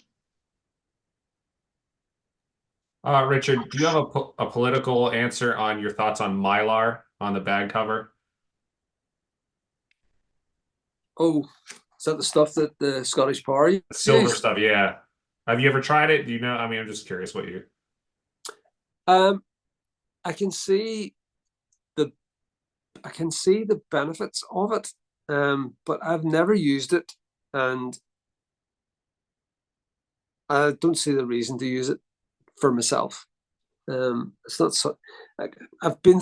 E: Richard, do you have a political answer on your thoughts on Mylar on the bag cover?
A: Oh, is that the stuff that the Scottish Power uses?
E: Silver stuff, yeah. Have you ever tried it? Do you know? I mean, I'm just curious what you.
A: I can see the benefits of it, but I've never used it, and I don't see the reason to use it for myself. It's not so. I've been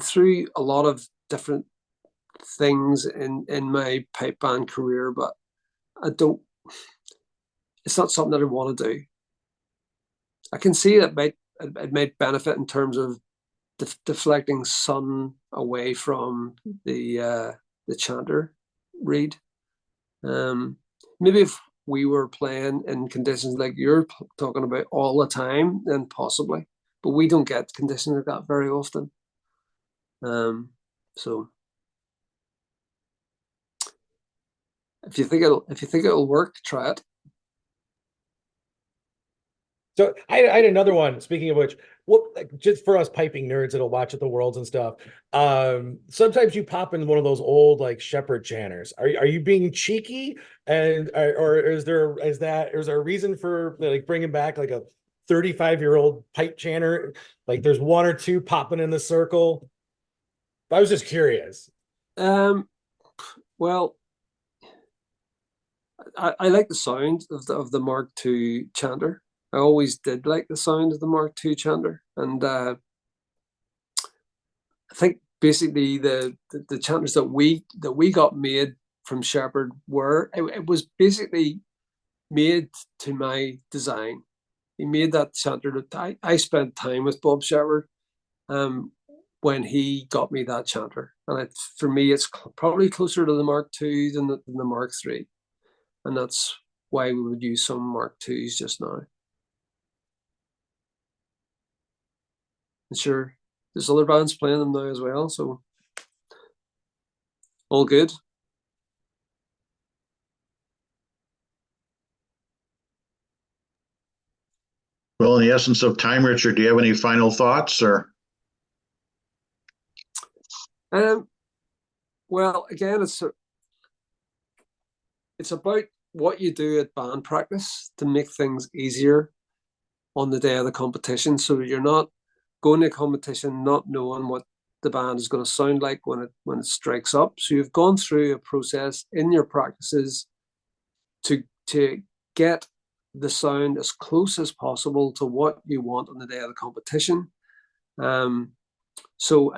A: through a lot of different things in my pipe band career, but it's not something that I want to do. I can see that it might benefit in terms of deflecting sun away from the chanter reed. Maybe if we were playing in conditions like you're talking about all the time, then possibly, but we don't get conditions like that very often. So if you think it'll work, try it.
B: So I had another one. Speaking of which, just for us piping nerds that'll watch at the Worlds and stuff. Sometimes you pop in one of those old like Shepherd chanters. Are you being cheeky, or is there a reason for like bringing back like a 35-year-old pipe chanter? Like there's one or two popping in the circle. I was just curious.
A: Well, I like the sound of the Mark II chanter. I always did like the sound of the Mark II chanter, and I think basically the chanters that we got made from Shepherd it was basically made to my design. He made that chanter that I spent time with Bob Shepherd when he got me that chanter, and for me it's probably closer to the Mark II than the Mark III, and that's why we would use some Mark IIs just now. And sure, there's other bands playing them now as well, so all good.
D: Well, in the essence of time, Richard, do you have any final thoughts or?
A: Well, again, it's about what you do at band practice to make things easier on the day of the competition, so that you're not going to a competition not knowing what the band is going to sound like when it strikes up. So you've gone through a process in your practices to get the sound as close as possible to what you want on the day of the competition. And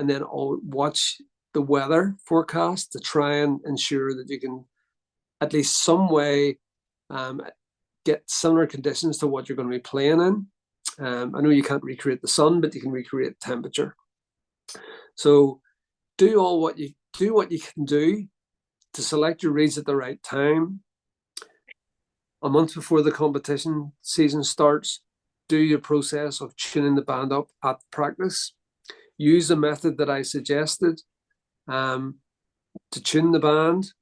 A: then I'll watch the weather forecast to try and ensure that you can at least some way get similar conditions to what you're going to be playing in. I know you can't recreate the sun, but you can recreate temperature. So do what you can do to select your reeds at the right time. A month before the competition season starts, do your process of tuning the band up at practice. Use the method that I suggested to tune the band,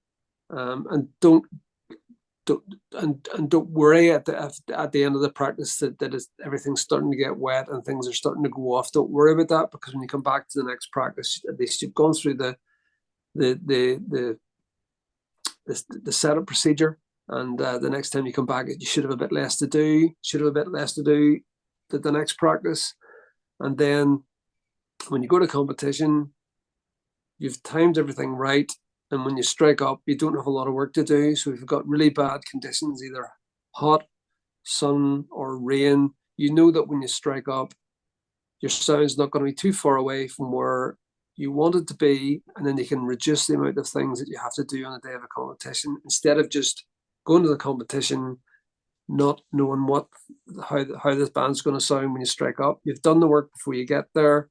A: and don't worry at the end of the practice that everything's starting to get wet and things are starting to go off. Don't worry about that, because when you come back to the next practice, at least you've gone through the setup procedure, and the next time you come back, you should have a bit less to do. The next practice, and then when you go to competition, you've timed everything right, and when you strike up, you don't have a lot of work to do. So if you've got really bad conditions, either hot, sun, or rain, you know that when you strike up, your sound's not going to be too far away from where you want it to be, and then you can reduce the amount of things that you have to do on a day of a competition, instead of just going to the competition not knowing how this band's going to sound when you strike up. You've done the work before you get there,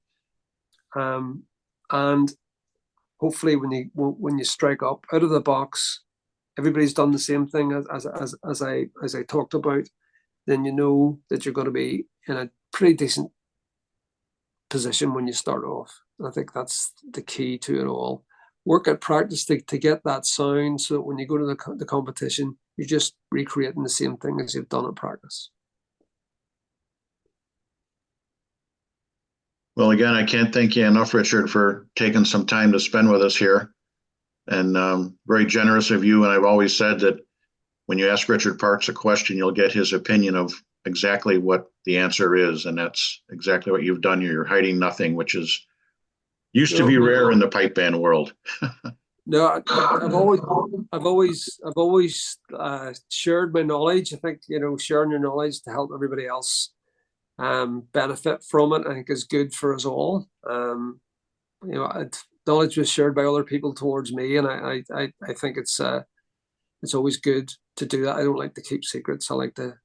A: and hopefully when you strike up out of the box, everybody's done the same thing as I talked about. Then you know that you're going to be in a pretty decent position when you start off. And I think that's the key to it all. Work at practice to get that sound, so that when you go to the competition, you're just recreating the same thing as you've done at practice.
D: Well, again, I can't thank you enough, Richard, for taking some time to spend with us here. And very generous of you. And I've always said that when you ask Richard Parks a question, you'll get his opinion of exactly what the answer is. And that's exactly what you've done. You're hiding nothing, which is used to be rare in the pipe band world.
A: No, I've always shared my knowledge. I think, sharing your knowledge to help everybody else benefit from it, I think, is good for us all. Knowledge was shared by other people towards me, and I think it's always good to do that. I don't like to keep secrets. I like to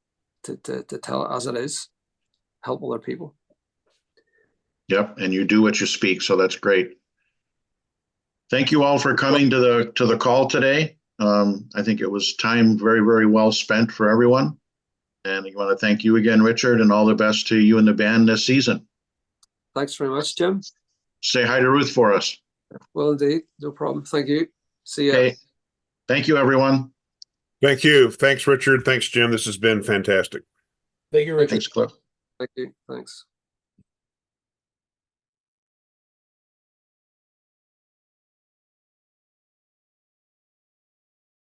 A: tell it as it is, help other people.
D: Yep, and you do what you speak, so that's great. Thank you all for coming to the call today. I think it was time very, very well spent for everyone. And I want to thank you again, Richard, and all the best to you and the band this season.
A: Thanks very much, Jim.
D: Say hi to Ruth for us.
A: Well, indeed. No problem. Thank you. See ya.
D: Okay. Thank you, everyone.
C: Thank you. Thanks, Richard. Thanks, Jim. This has been fantastic.
B: Thank you, Richard.
D: Thanks, Cliff.
A: Thank you. Thanks.